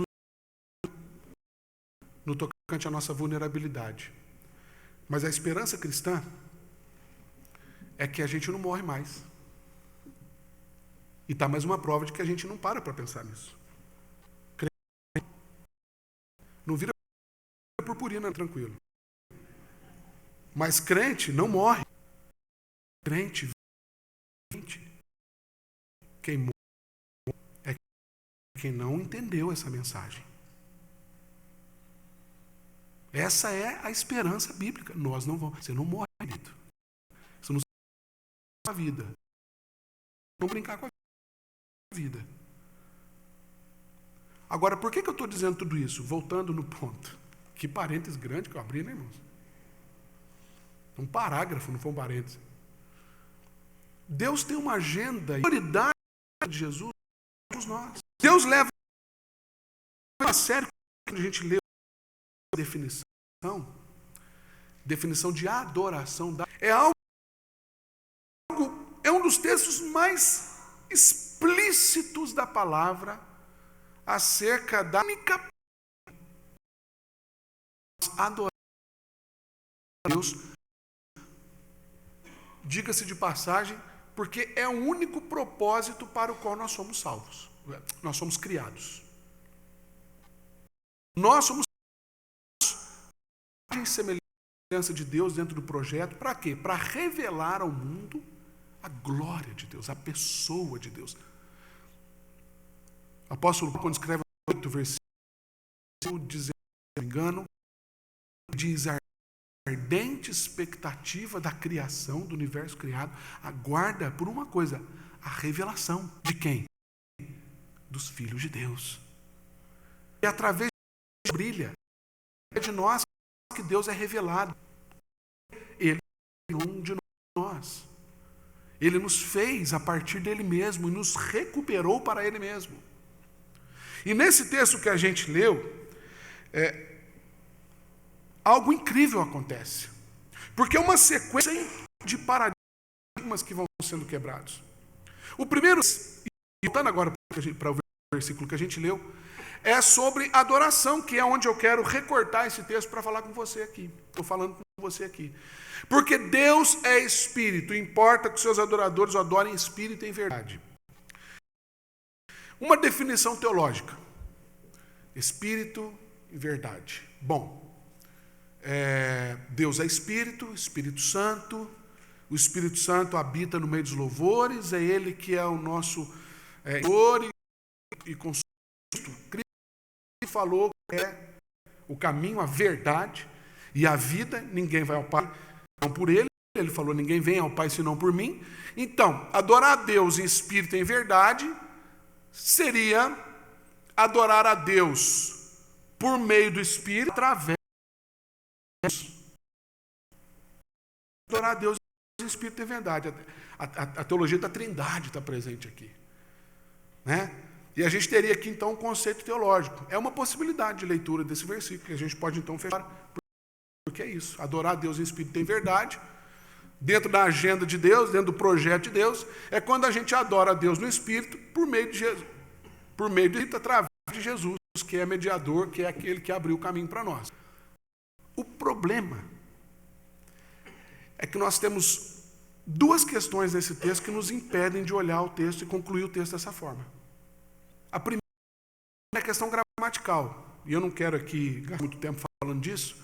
no tocante à nossa vulnerabilidade. Mas a esperança cristã é que a gente não morre mais. E está mais uma prova de que a gente não para pensar nisso. Não vira purpurina, tranquilo. Mas crente não morre. Crente, quem morre é quem não entendeu essa mensagem. Essa é a esperança bíblica. Nós não vamos. Você não morre, querido. Você não a vida. Não brincar com a vida. Agora, por que eu estou dizendo tudo isso? Voltando no ponto. Que parênteses grande que eu abri, né, irmãos? Um parágrafo, não foi um parênteses. Deus tem uma agenda e prioridade de Jesus para todos nós. Deus leva a sério quando a gente lê a definição de adoração. É um dos textos mais explícitos da palavra acerca da única adoração a Deus. Diga-se de passagem, porque é o único propósito para o qual nós somos salvos. Nós somos criados. Nós somos em semelhança de Deus dentro do projeto. Para quê? Para revelar ao mundo a glória de Deus, a pessoa de Deus. O apóstolo Paulo, quando escreve 8 versículos, dizendo, se não me engano, diz a ardente expectativa da criação, do universo criado, aguarda por uma coisa, a revelação de quem? Dos filhos de Deus. E através de brilha, é de nós que Deus é revelado. Ele é um de nós. Ele nos fez a partir dele mesmo e nos recuperou para ele mesmo. E nesse texto que a gente leu, algo incrível acontece. Porque é uma sequência de paradigmas paradigmas que vão sendo quebrados. O primeiro, e voltando agora para o versículo que a gente leu, é sobre adoração, que é onde eu quero recortar esse texto para falar com você aqui. Estou falando com você aqui. Porque Deus é espírito, importa que os seus adoradores o adorem em espírito e em verdade. Uma definição teológica. Espírito e verdade. Bom, Deus é espírito, Espírito Santo. O Espírito Santo habita no meio dos louvores, é Ele que é o nosso Senhor e consumo. Cristo falou que é o caminho, a verdade e a vida. Ninguém vai ao Pai senão por Ele. Ele falou, ninguém vem ao Pai senão por mim. Então, adorar a Deus em espírito e em verdade seria adorar a Deus por meio do Espírito, através de adorar a Deus em espírito e em verdade. A teologia da Trindade está presente aqui, né? E a gente teria aqui então um conceito teológico. É uma possibilidade de leitura desse versículo, que a gente pode então fechar, porque é isso, adorar a Deus em espírito e em verdade, dentro da agenda de Deus, dentro do projeto de Deus, é quando a gente adora a Deus no espírito por meio de Jesus, através de Jesus, que é mediador, que é aquele que abriu o caminho para nós. O problema é que nós temos duas questões nesse texto que nos impedem de olhar o texto e concluir o texto dessa forma. A primeira é a questão gramatical, e eu não quero aqui gastar muito tempo falando disso,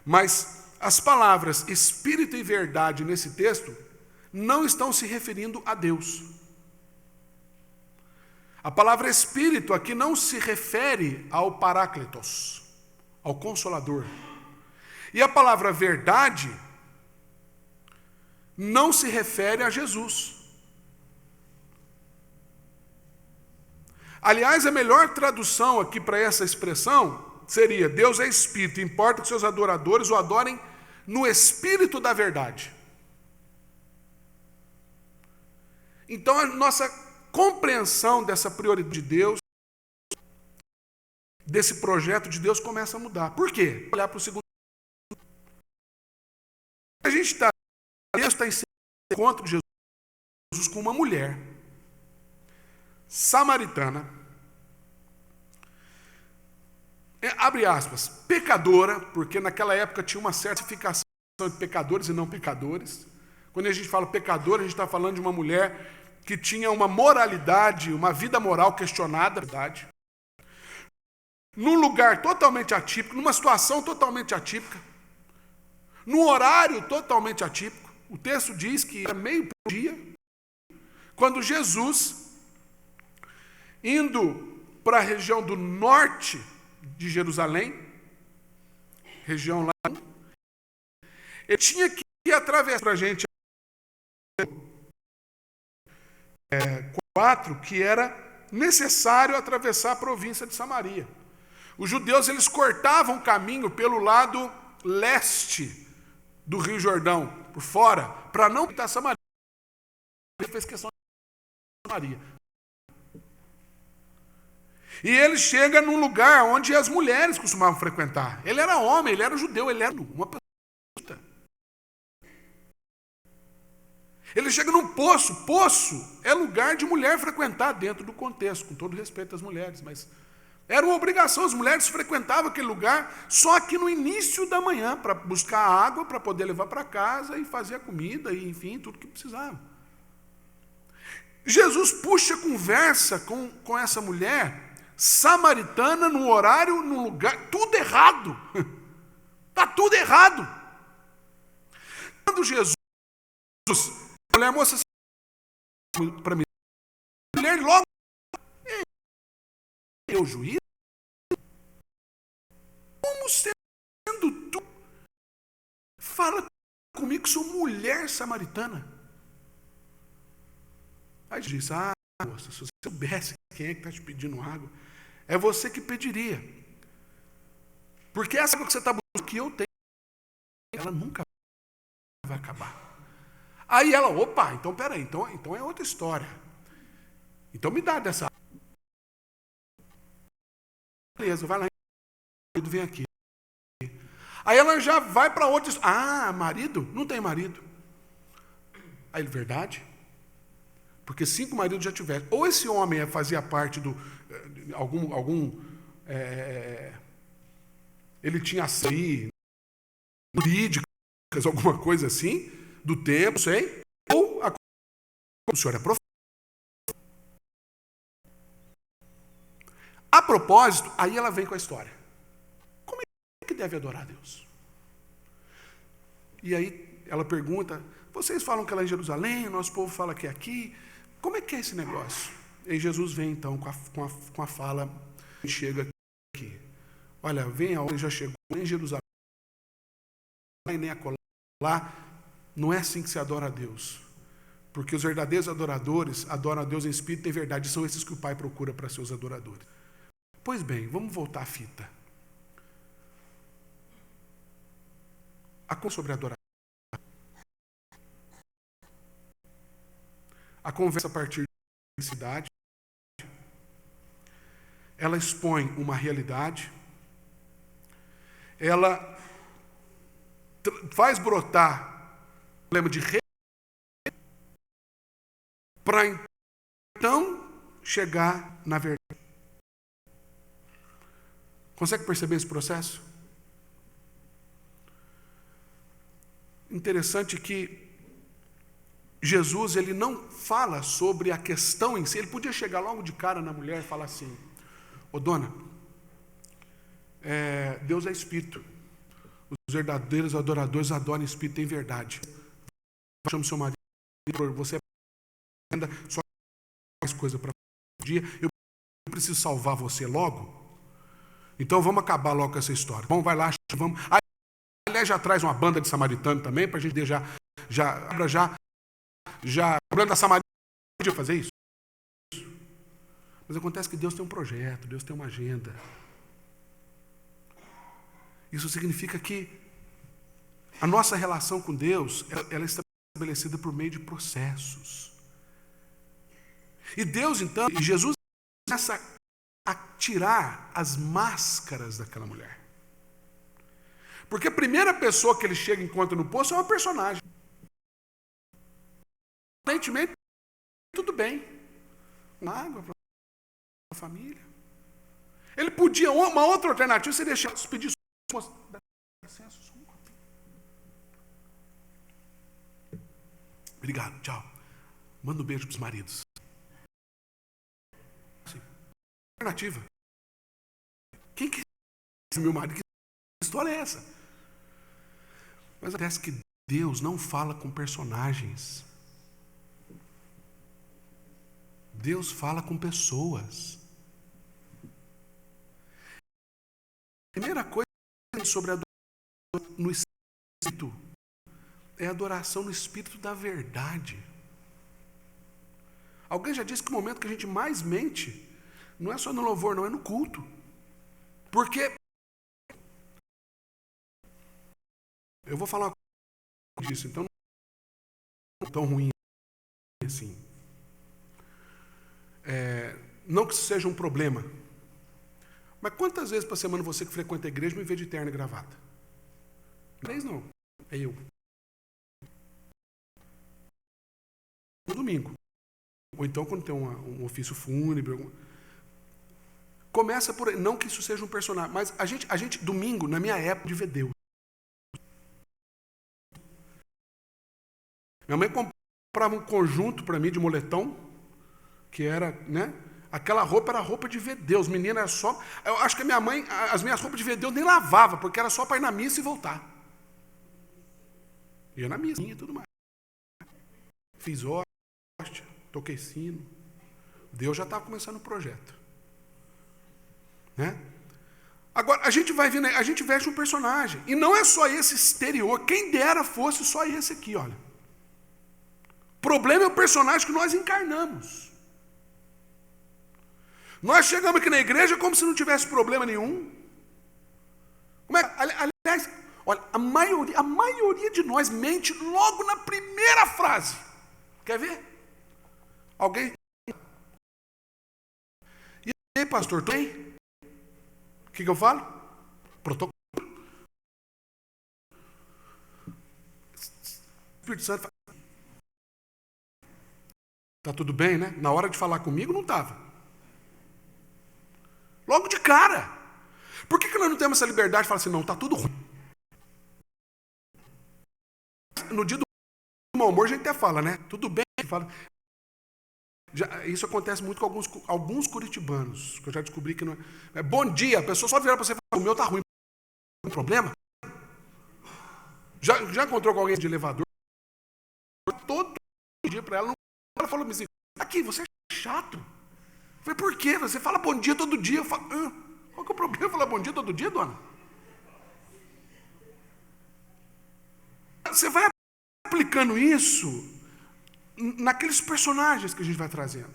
mas as palavras espírito e verdade nesse texto não estão se referindo a Deus. A palavra espírito aqui não se refere ao Paráclitos, ao Consolador. E a palavra verdade não se refere a Jesus. Aliás, a melhor tradução aqui para essa expressão seria: Deus é espírito, importa que seus adoradores o adorem no espírito da verdade. Então a nossa compreensão dessa prioridade de Deus, desse projeto de Deus, começa a mudar. Por quê? Olhar para o segundo. A gente está em encontro de Jesus com uma mulher samaritana, abre aspas, pecadora, porque naquela época tinha uma certificação de pecadores e não pecadores. Quando a gente fala pecador, a gente está falando de uma mulher que tinha uma moralidade, uma vida moral questionada, verdade, num lugar totalmente atípico, numa situação totalmente atípica, num horário totalmente atípico. O texto diz que era meio-dia, quando Jesus, indo para a região do norte de Jerusalém, região lá, ele tinha que atravessar para a gente 4, que era necessário atravessar a província de Samaria. Os judeus, eles cortavam o caminho pelo lado leste do Rio Jordão, por fora, para não pintar Samaria. Ele fez questão de Samaria. E ele chega num lugar onde as mulheres costumavam frequentar. Ele era homem, ele era judeu, ele era uma pessoa. Ele chega num poço. Poço é lugar de mulher frequentar dentro do contexto, com todo respeito às mulheres, mas era uma obrigação. As mulheres frequentavam aquele lugar só aqui no início da manhã, para buscar água, para poder levar para casa e fazer a comida, e enfim, tudo que precisavam. Jesus puxa conversa com essa mulher samaritana, num horário, num lugar, tudo errado. Está tudo errado. Quando Jesus, a mulher moça para mim, a mulher logo, eu juízo? Como sendo tu? Fala comigo que sou mulher samaritana. Aí diz, moça, se você soubesse quem é que está te pedindo água, é você que pediria. Porque essa água que você está buscando, que eu tenho, ela nunca vai acabar. Aí ela, opa, então peraí, então é outra história. Então me dá dessa água. Beleza, vai lá, marido vem aqui. Aí ela já vai para outra. Marido? Não tem marido. Aí ele, verdade? Porque 5 maridos já tiveram. Ou esse homem fazia parte do... ele tinha ações jurídicas, alguma coisa assim, do tempo, sei. Ou o senhor é profeta. A propósito, aí ela vem com a história. Como é que deve adorar a Deus? E aí ela pergunta, vocês falam que ela é em Jerusalém, o nosso povo fala que é aqui. Como é que é esse negócio? E Jesus vem então com a fala, chega aqui. Olha, vem a hora, já chegou em Jerusalém, nem acolá. Não é assim que se adora a Deus. Porque os verdadeiros adoradores adoram a Deus em espírito e em verdade. São esses que o Pai procura para seus adoradores. Pois bem, vamos voltar à fita. A conversa sobre adoração. A conversa a partir da cidade. Ela expõe uma realidade. Ela faz brotar o problema de rei para então chegar na verdade. Consegue perceber esse processo? Interessante que Jesus ele não fala sobre a questão em si. Ele podia chegar logo de cara na mulher e falar assim, ô dona, Deus é espírito. Os verdadeiros adoradores adoram em espírito em verdade. Chama o seu marido, você só mais coisa para um dia, eu preciso salvar você logo. Então vamos acabar logo com essa história. Bom, vai lá, vamos. Aliás, já traz uma banda de samaritano também, para a gente já o problema da Samaria podia fazer isso. Mas acontece que Deus tem um projeto, Deus tem uma agenda. Isso significa que a nossa relação com Deus, ela é estabelecida por meio de processos. E Deus, então, e Jesus começa a tirar as máscaras daquela mulher. Porque a primeira pessoa que ele chega e encontra no poço é uma personagem. Aparentemente, tudo bem. Uma água para a família. Ele podia, uma outra alternativa, você deixar os pedidos. Dá licença, só um copinho. Obrigado, tchau. Manda um beijo para os maridos. Alternativa. Quem que é meu marido? Que história é essa? Mas parece que Deus não fala com personagens. Deus fala com pessoas. A primeira coisa sobre a adoração no Espírito é a adoração no Espírito da verdade. Alguém já disse que o momento que a gente mais mente não é só no louvor, não, é no culto. Porque eu vou falar uma coisa disso, então não é tão ruim assim. Não que isso seja um problema. Mas quantas vezes por semana você que frequenta a igreja me vê de terno e gravata? 3 não. É eu. No domingo. Ou então quando tem um ofício fúnebre. Começa por aí. Não que isso seja um personagem. Mas a gente, domingo, na minha época, de ver Deus. Minha mãe comprava um conjunto para mim de moletom, que era, né? Aquela roupa era roupa de ver Deus. Menina era só... Eu acho que a minha mãe, as minhas roupas de ver Deus nem lavava, porque era só para ir na missa e voltar. Ia na missa e tudo mais. Fiz hóstia, toquei sino. Deus já estava começando o projeto. Né? Agora, a gente vai vendo, a gente veste um personagem. E não é só esse exterior. Quem dera fosse só esse aqui, olha. O problema é o personagem que nós encarnamos. Nós chegamos aqui na igreja como se não tivesse problema nenhum. Aliás, olha, a maioria de nós mente logo na primeira frase. Quer ver? Alguém? E aí, pastor, tudo bem? O que eu falo? Protocolo. O Espírito Santo fala, Tá tudo bem, né? Na hora de falar comigo, não estava. Logo de cara. Por que nós não temos essa liberdade de falar assim, não, tá tudo ruim? No dia do mau humor, a gente até fala, né? Tudo bem, fala. Isso acontece muito com alguns curitibanos, que eu já descobri que não é. Bom dia, a pessoa só virar para você e falar, o meu tá ruim. Tem problema? Já encontrou com alguém de elevador? Todo dia para ela, ela falou assim, aqui, você é chato. Eu falei, por quê? Você fala bom dia todo dia. Eu falo, qual que é o problema? Falar bom dia todo dia, dona? Você vai aplicando isso naqueles personagens que a gente vai trazendo.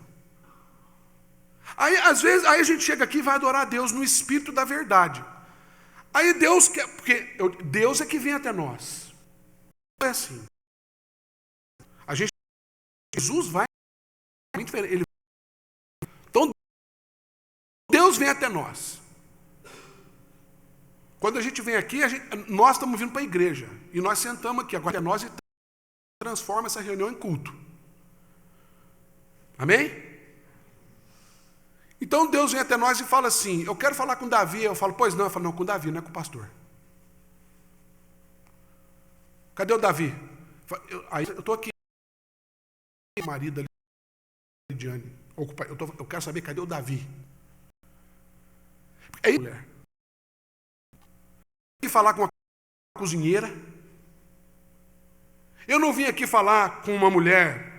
Aí, às vezes, a gente chega aqui e vai adorar a Deus no espírito da verdade. Aí Deus quer, porque Deus é que vem até nós. É assim. Jesus vai muito diferente. Então, Deus vem até nós. Quando a gente vem aqui, nós estamos vindo para a igreja. E nós sentamos aqui, agora é nós e transforma essa reunião em culto. Amém? Então Deus vem até nós e fala assim, eu quero falar com Davi. Eu falo, pois não. Eu falo, não, com Davi, não é com o pastor. Cadê o Davi? Aí eu estou aqui, marido ali, Lidiane. Eu quero saber, cadê o Davi? É mulher. Eu vim aqui falar com uma cozinheira. Eu não vim aqui falar com uma mulher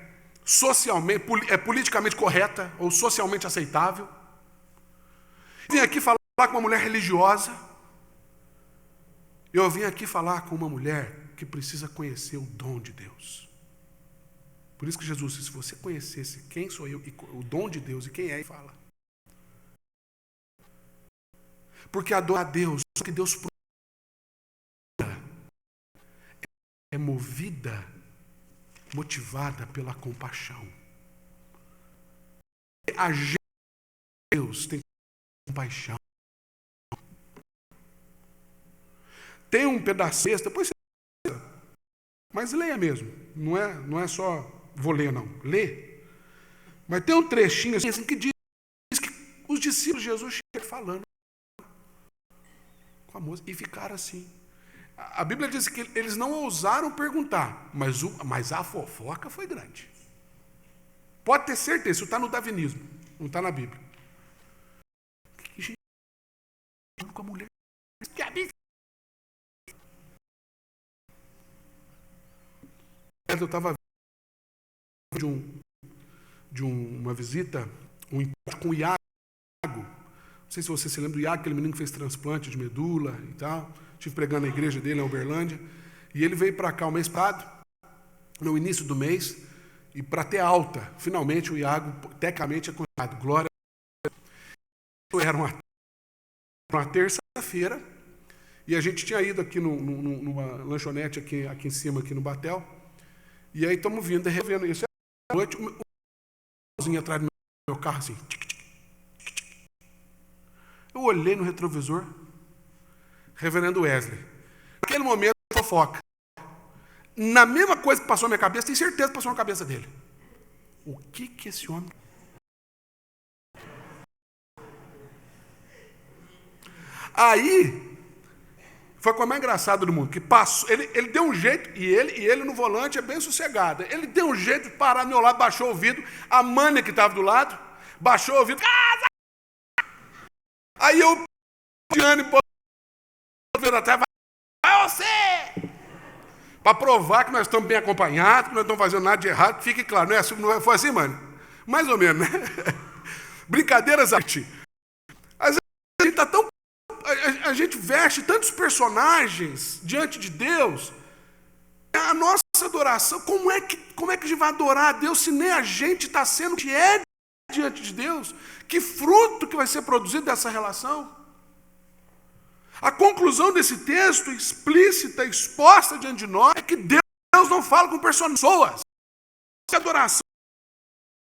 politicamente correta ou socialmente aceitável. Eu vim aqui falar com uma mulher religiosa. Eu vim aqui falar com uma mulher que precisa conhecer o dom de Deus. Por isso que Jesus disse, se você conhecesse quem sou eu, e o dom de Deus e quem é, ele fala. Porque adorar a Deus, o que Deus é motivada pela compaixão. A gente, Deus tem compaixão. Tem um pedaço, depois você lê, mas leia mesmo. Não é só vou ler, não. Lê. Mas tem um trechinho assim que diz que os discípulos de Jesus chegam falando com a moça e ficaram assim. A Bíblia diz que eles não ousaram perguntar, mas a fofoca foi grande. Pode ter certeza, isso está no darwinismo, não está na Bíblia. Que gente com a mulher. Eu estava de uma visita, um encontro com o Iago. Não sei se você se lembra do Iago, aquele menino que fez transplante de medula e tal. Estive pregando na igreja dele, na Uberlândia. E ele veio para cá o mês passado, no início do mês, e para ter alta. Finalmente o Iago, tecnicamente, é curado. Glória a Deus. Era uma terça-feira, e a gente tinha ido aqui numa lanchonete aqui em cima, aqui no Batel. E aí estamos vindo, revendo isso. À noite, o mozinho atrás do meu carro, assim. Eu olhei no retrovisor, reverendo Wesley. Naquele momento, fofoca. Na mesma coisa que passou na minha cabeça, tenho certeza que passou na cabeça dele. O que esse homem... Aí, foi a coisa mais engraçada do mundo, que passou, ele deu um jeito, e ele no volante é bem sossegado, ele deu um jeito de parar do meu lado, baixou o ouvido, a Mânia que estava do lado, baixou o ouvido, aí eu, Diane, vai você! Para provar que nós estamos bem acompanhados, que nós não estamos fazendo nada de errado, fique claro, não foi assim, mano? Mais ou menos, né? Brincadeiras, arte. Às vezes a gente está tão... A gente veste tantos personagens diante de Deus. A nossa adoração, como é que a gente vai adorar a Deus se nem a gente está sendo o que é diante de Deus? Que fruto que vai ser produzido dessa relação? A conclusão desse texto, explícita, exposta diante de nós, é que Deus não fala com pessoas. A adoração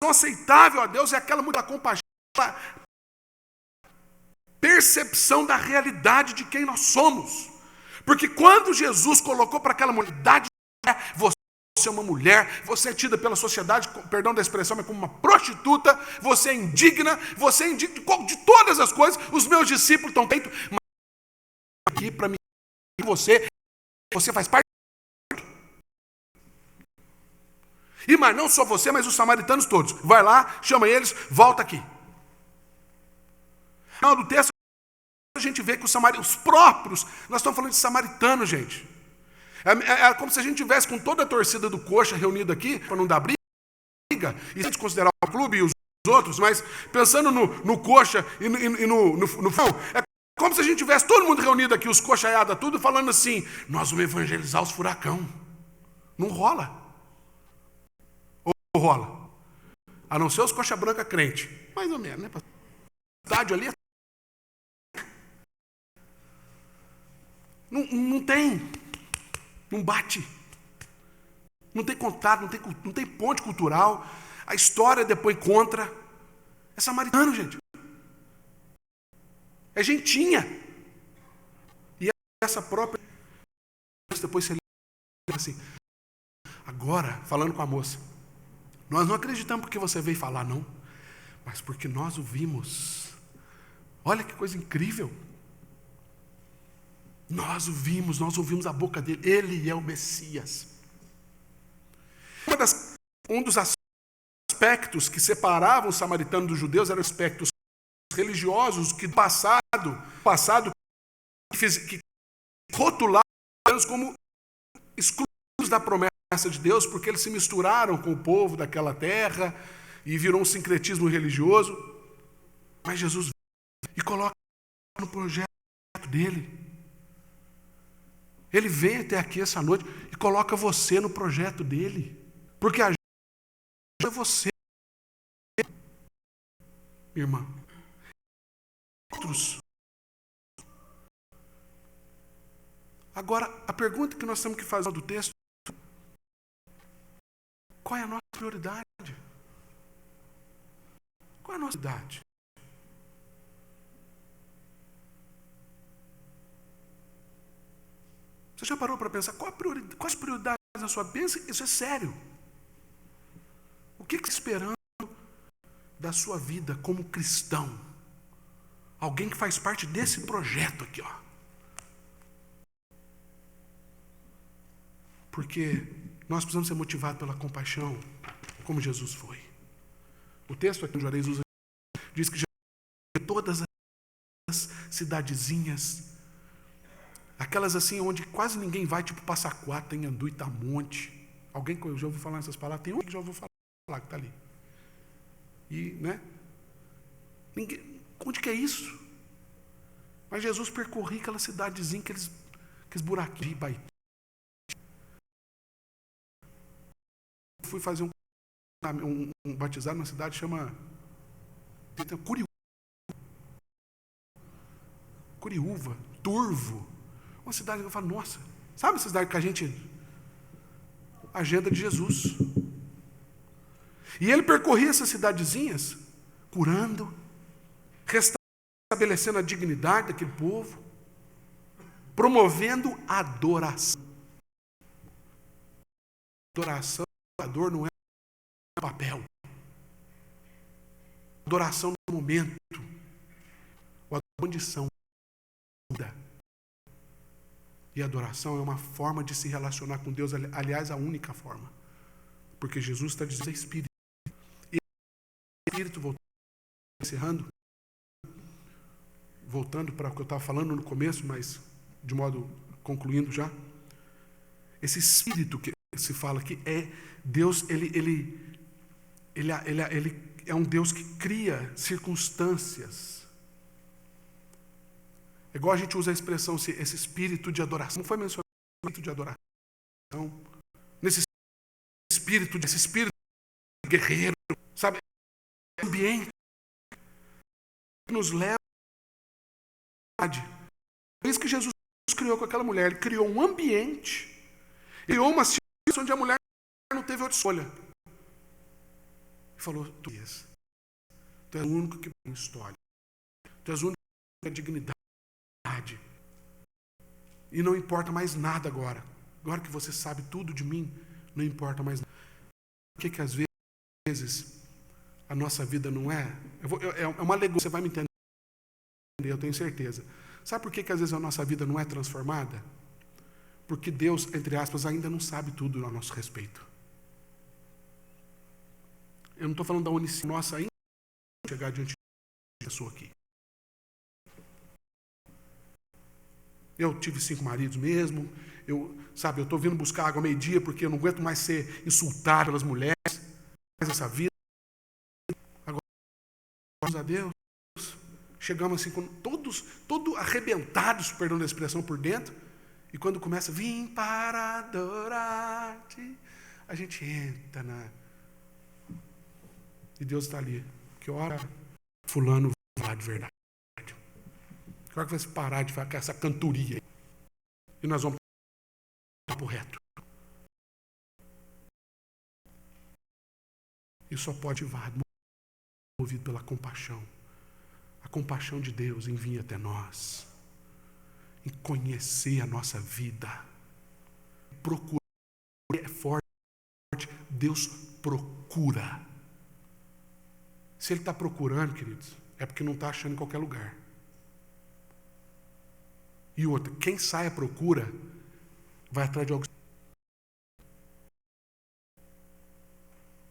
aceitável a Deus é aquela muita compaixão, percepção da realidade de quem nós somos. Porque quando Jesus colocou para aquela mulher, você você é uma mulher, você é tida pela sociedade, perdão da expressão, mas como uma prostituta, você é indigna de todas as coisas, os meus discípulos estão dentro, mas aqui para mim, você faz parte. E mas não só você, mas os samaritanos todos. Vai lá, chama eles, volta aqui. No final do texto, a gente vê que os próprios, nós estamos falando de samaritanos, gente. É como se a gente tivesse com toda a torcida do Coxa reunida aqui, para não dar briga, e a gente considerar o clube e os outros, mas pensando no Coxa e no é como se a gente tivesse todo mundo reunido aqui, os coxaiada, tudo, falando assim, nós vamos evangelizar os furacão. Não rola. Ou rola? A não ser os coxa branca crente. Mais ou menos, né? A cidade ali não tem. Não bate. Não tem contato, não tem ponte cultural. A história depois contra. É samaritano, gente. É gentinha. E essa própria... Depois você lembra assim. Agora, falando com a moça. Nós não acreditamos porque você veio falar, não. Mas porque nós o vimos. Olha que coisa incrível. Nós ouvimos a boca dele. Ele é o Messias. Um dos aspectos que separavam os samaritanos dos judeus eram aspectos religiosos que passado que rotularam como excluídos da promessa de Deus, porque eles se misturaram com o povo daquela terra e virou um sincretismo religioso. Mas Jesus e coloca no projeto dele. Ele vem até aqui essa noite e coloca você no projeto dele. Porque a gente é você, irmã. Outros. Agora, a pergunta que nós temos que fazer do texto: qual é a nossa prioridade? Qual é a nossa prioridade? Você já parou para pensar quais as prioridades da sua vida? Isso é sério. O que você está esperando da sua vida como cristão? Alguém que faz parte desse projeto aqui, ó. Porque nós precisamos ser motivados pela compaixão, como Jesus foi. O texto aqui em Juarez diz que todas as cidadezinhas, aquelas assim onde quase ninguém vai, tipo Passaquá, tem Andu, Itamonte. Alguém que já ouviu falar essas palavras? Tem um que já ouviu falar que está ali. E, né? Onde que é isso? Mas Jesus percorria aquela cidadezinha, aqueles buraquinhos de Baiti. Fui fazer um batizado numa cidade que chama Curiúva, Turvo. Uma cidade que eu falo, nossa, sabe essa cidade que a gente... Agenda de Jesus. E ele percorria essas cidadezinhas, curando, restabelecendo a dignidade daquele povo, promovendo a adoração. Adoração, adorador não é papel. Adoração no momento. A condição. E a adoração é uma forma de se relacionar com Deus, aliás, a única forma. Porque Jesus está dizendo Espírito. E Espírito, voltando para o que eu estava falando no começo, mas de modo concluindo já. Esse Espírito que se fala aqui é Deus, ele é um Deus que cria circunstâncias. É igual a gente usa a expressão, esse espírito de adoração. Não foi mencionado espírito de adoração. Esse espírito guerreiro, sabe? É um ambiente que nos leva à verdade. É isso que Jesus criou com aquela mulher. Ele criou um ambiente, criou uma situação onde a mulher não teve outra escolha. Ele falou, tu és o único que tem história. Tu és o único que tem dignidade. E não importa mais nada agora. Agora que você sabe tudo de mim, não importa mais nada. Por que às vezes a nossa vida não é? É uma alegoria, você vai me entender, eu tenho certeza. Sabe por que às vezes a nossa vida não é transformada? Porque Deus, entre aspas, ainda não sabe tudo a nosso respeito. Eu não estou falando da onisciência nossa ainda chegar diante de pessoa aqui. Eu tive 5 maridos mesmo. Eu estou vindo buscar água ao meio-dia porque eu não aguento mais ser insultado pelas mulheres. Mais essa vida. Agora, graças a Deus, chegamos assim, todos arrebentados, perdão da expressão, por dentro. E quando começa, vim para adorar-te, a gente entra e Deus está ali. Que hora fulano vai falar de verdade? Que hora que vai se parar de falar com essa cantoria aí? E nós vamos para o reto. E só pode ir movido pela compaixão. A compaixão de Deus em vir até nós. Em conhecer a nossa vida. Procurar. É forte. Deus procura. Se Ele está procurando, queridos, é porque não está achando em qualquer lugar. E outra, quem sai à procura, vai atrás de algo.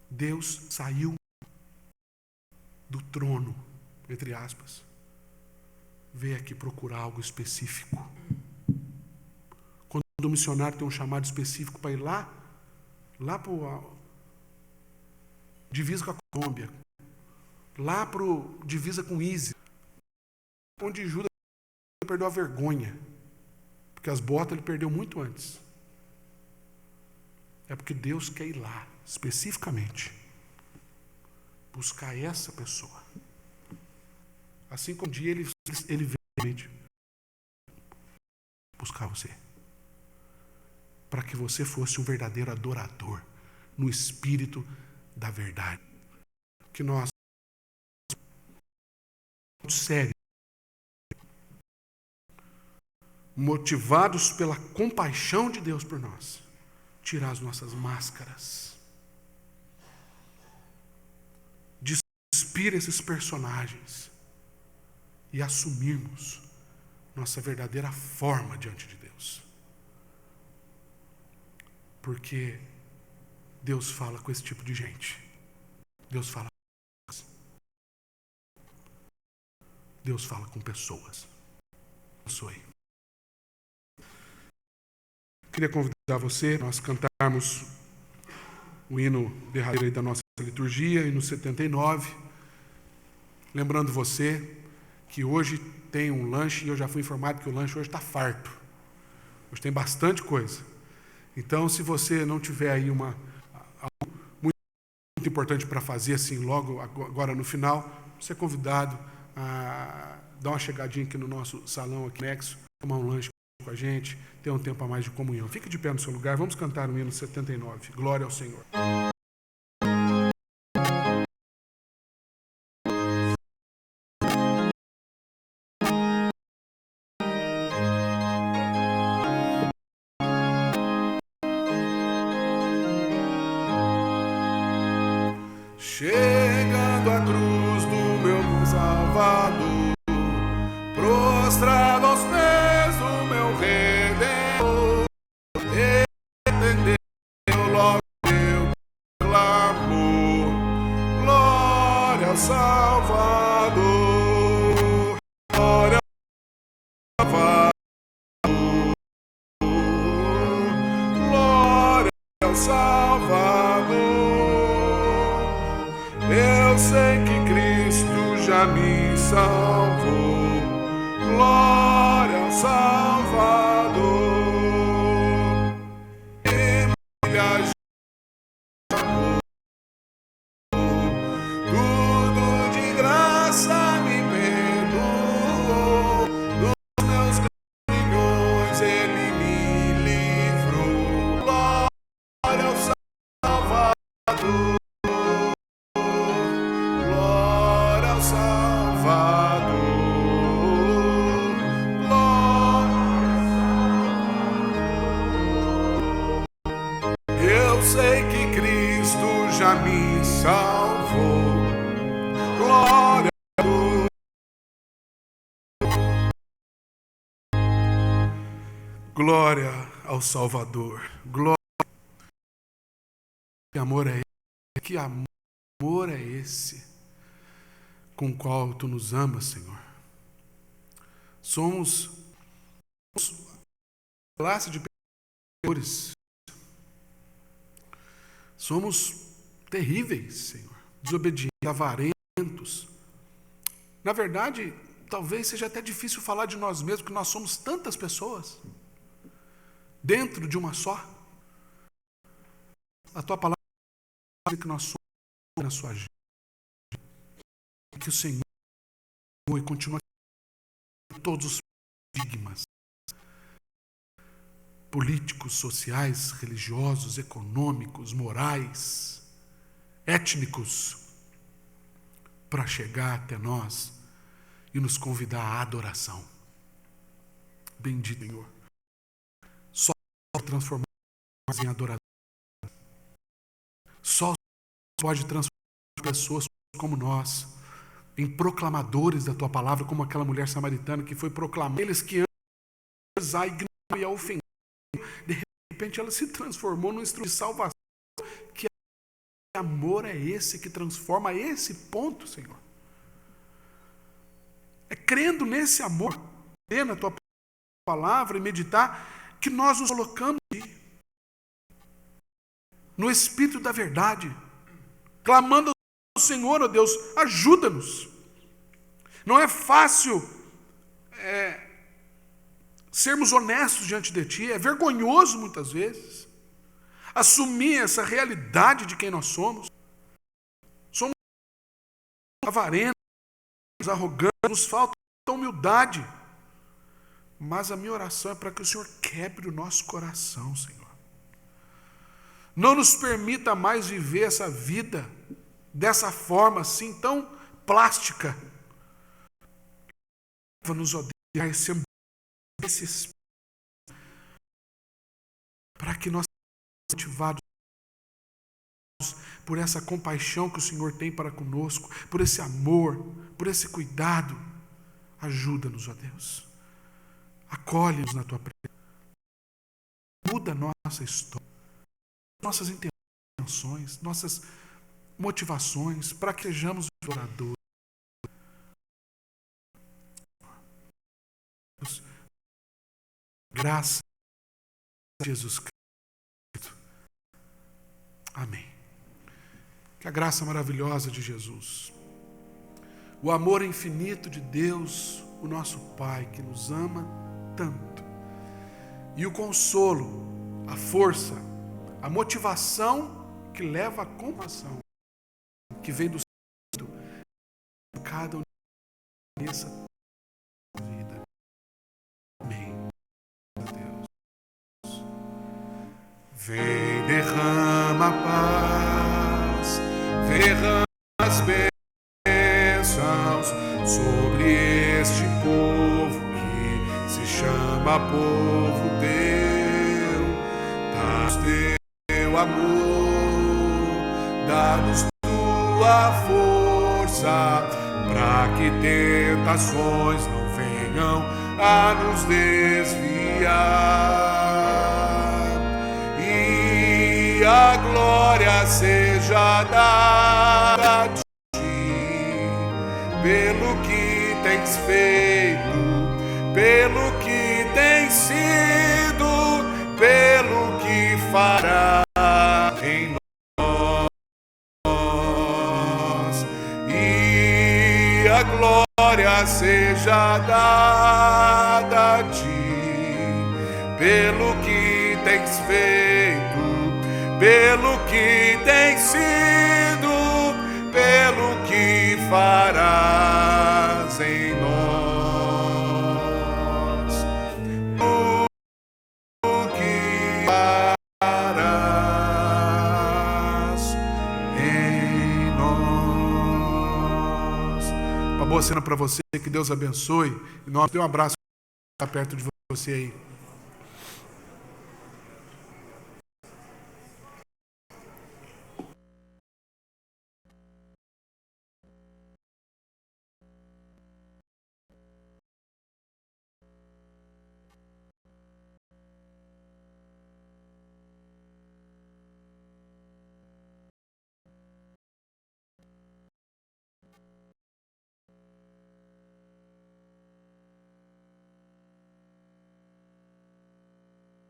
Deus saiu do trono, entre aspas, veio aqui procurar algo específico. Quando o missionário tem um chamado específico para ir lá para o divisa com a Colômbia, lá para o divisa com ISIS, onde Judas perdeu a vergonha, porque as botas ele perdeu muito antes. É porque Deus quer ir lá, especificamente, buscar essa pessoa. Assim como um dia ele veio buscar você, para que você fosse um verdadeiro adorador, no espírito da verdade. Que nós, muito sério, motivados pela compaixão de Deus por nós, tirar as nossas máscaras, despir esses personagens e assumirmos nossa verdadeira forma diante de Deus. Porque Deus fala com esse tipo de gente. Deus fala com pessoas. Abençoe. Queria convidar você, nós cantarmos o hino derradeiro da nossa liturgia, hino 79, lembrando você que hoje tem um lanche, e eu já fui informado que o lanche hoje está farto. Hoje tem bastante coisa. Então, se você não tiver aí algo muito importante para fazer, assim, logo agora no final, você é convidado a dar uma chegadinha aqui no nosso salão aqui anexo, tomar um lanche com a gente, ter um tempo a mais de comunhão. Fique de pé no seu lugar, vamos cantar o hino 79. Glória ao Senhor. Chegando à cruz do meu Salvador, prostrado aos pés do meu Redentor, entendeu logo meu clamor. Glória ao Salvador, glória ao Salvador, glória ao Salvador. Eu sei que Cristo já me salvou. Glória ao Salvador. Emulha amor. Tudo de graça me perdoou. Dos meus grilhões Ele me livrou. Glória ao Salvador. Salvador, glória me salvou. Glória a Deus. Glória ao Salvador. Glória. Que amor é esse? Que amor é esse com o qual tu nos amas, Senhor? Somos classe de pecadores. Somos terríveis, Senhor. Desobedientes, avarentos. Na verdade, talvez seja até difícil falar de nós mesmos, porque nós somos tantas pessoas dentro de uma só. A tua palavra diz que nós somos na sua gente. Que o Senhor e continua todos os paradigmas políticos, sociais, religiosos, econômicos, morais, étnicos, para chegar até nós e nos convidar à adoração. Bendito Senhor. Só transformar em adorador. Só pode transformar pessoas como nós em proclamadores da tua palavra, como aquela mulher samaritana que foi proclamar. Eles que antes a ignoravam e a ofendiam, de repente ela se transformou num instrumento de salvação. Que amor é esse que transforma a esse ponto, Senhor? É crendo nesse amor, ler na tua palavra e meditar, que nós nos colocamos no Espírito da verdade, clamando ao Senhor, ó Deus, ajuda-nos. Não é fácil sermos honestos diante de Ti, é vergonhoso muitas vezes assumir essa realidade de quem nós somos. Somos avarentos, arrogantes, nos falta humildade. Mas a minha oração é para que o Senhor quebre o nosso coração, Senhor. Não nos permita mais viver essa vida dessa forma assim, tão plástica. Leva-nos, ó Deus, a esse ambiente, esse espírito, para que nós sejamos motivados por essa compaixão que o Senhor tem para conosco, por esse amor, por esse cuidado. Ajuda-nos, ó Deus. Acolhe-nos na Tua presença. Muda a nossa história, nossas intenções, nossas motivações, para que sejamos adoradores. Graças a Jesus Cristo. Amém. Que a graça maravilhosa de Jesus, o amor infinito de Deus, o nosso Pai, que nos ama tanto, e o consolo, a força, a motivação que leva à compaixão, que vem do Espírito, cada um nessa vida. Amém. Deus. Vem, derrama a paz, derrama as bênçãos sobre este povo que se chama povo teu. Dá-nos teu amor, dá-nos tua força, para que tentações não venham a nos desviar. E a glória seja dada a ti, pelo que tens feito, pelo que tens sido, pelo que fará em nós. E a glória seja dada a ti, pelo que tens feito, pelo que tens sido, pelo que farás em nós. O que farás em nós. Uma boa cena para você, que Deus abençoe. E nós dê um abraço perto de você aí.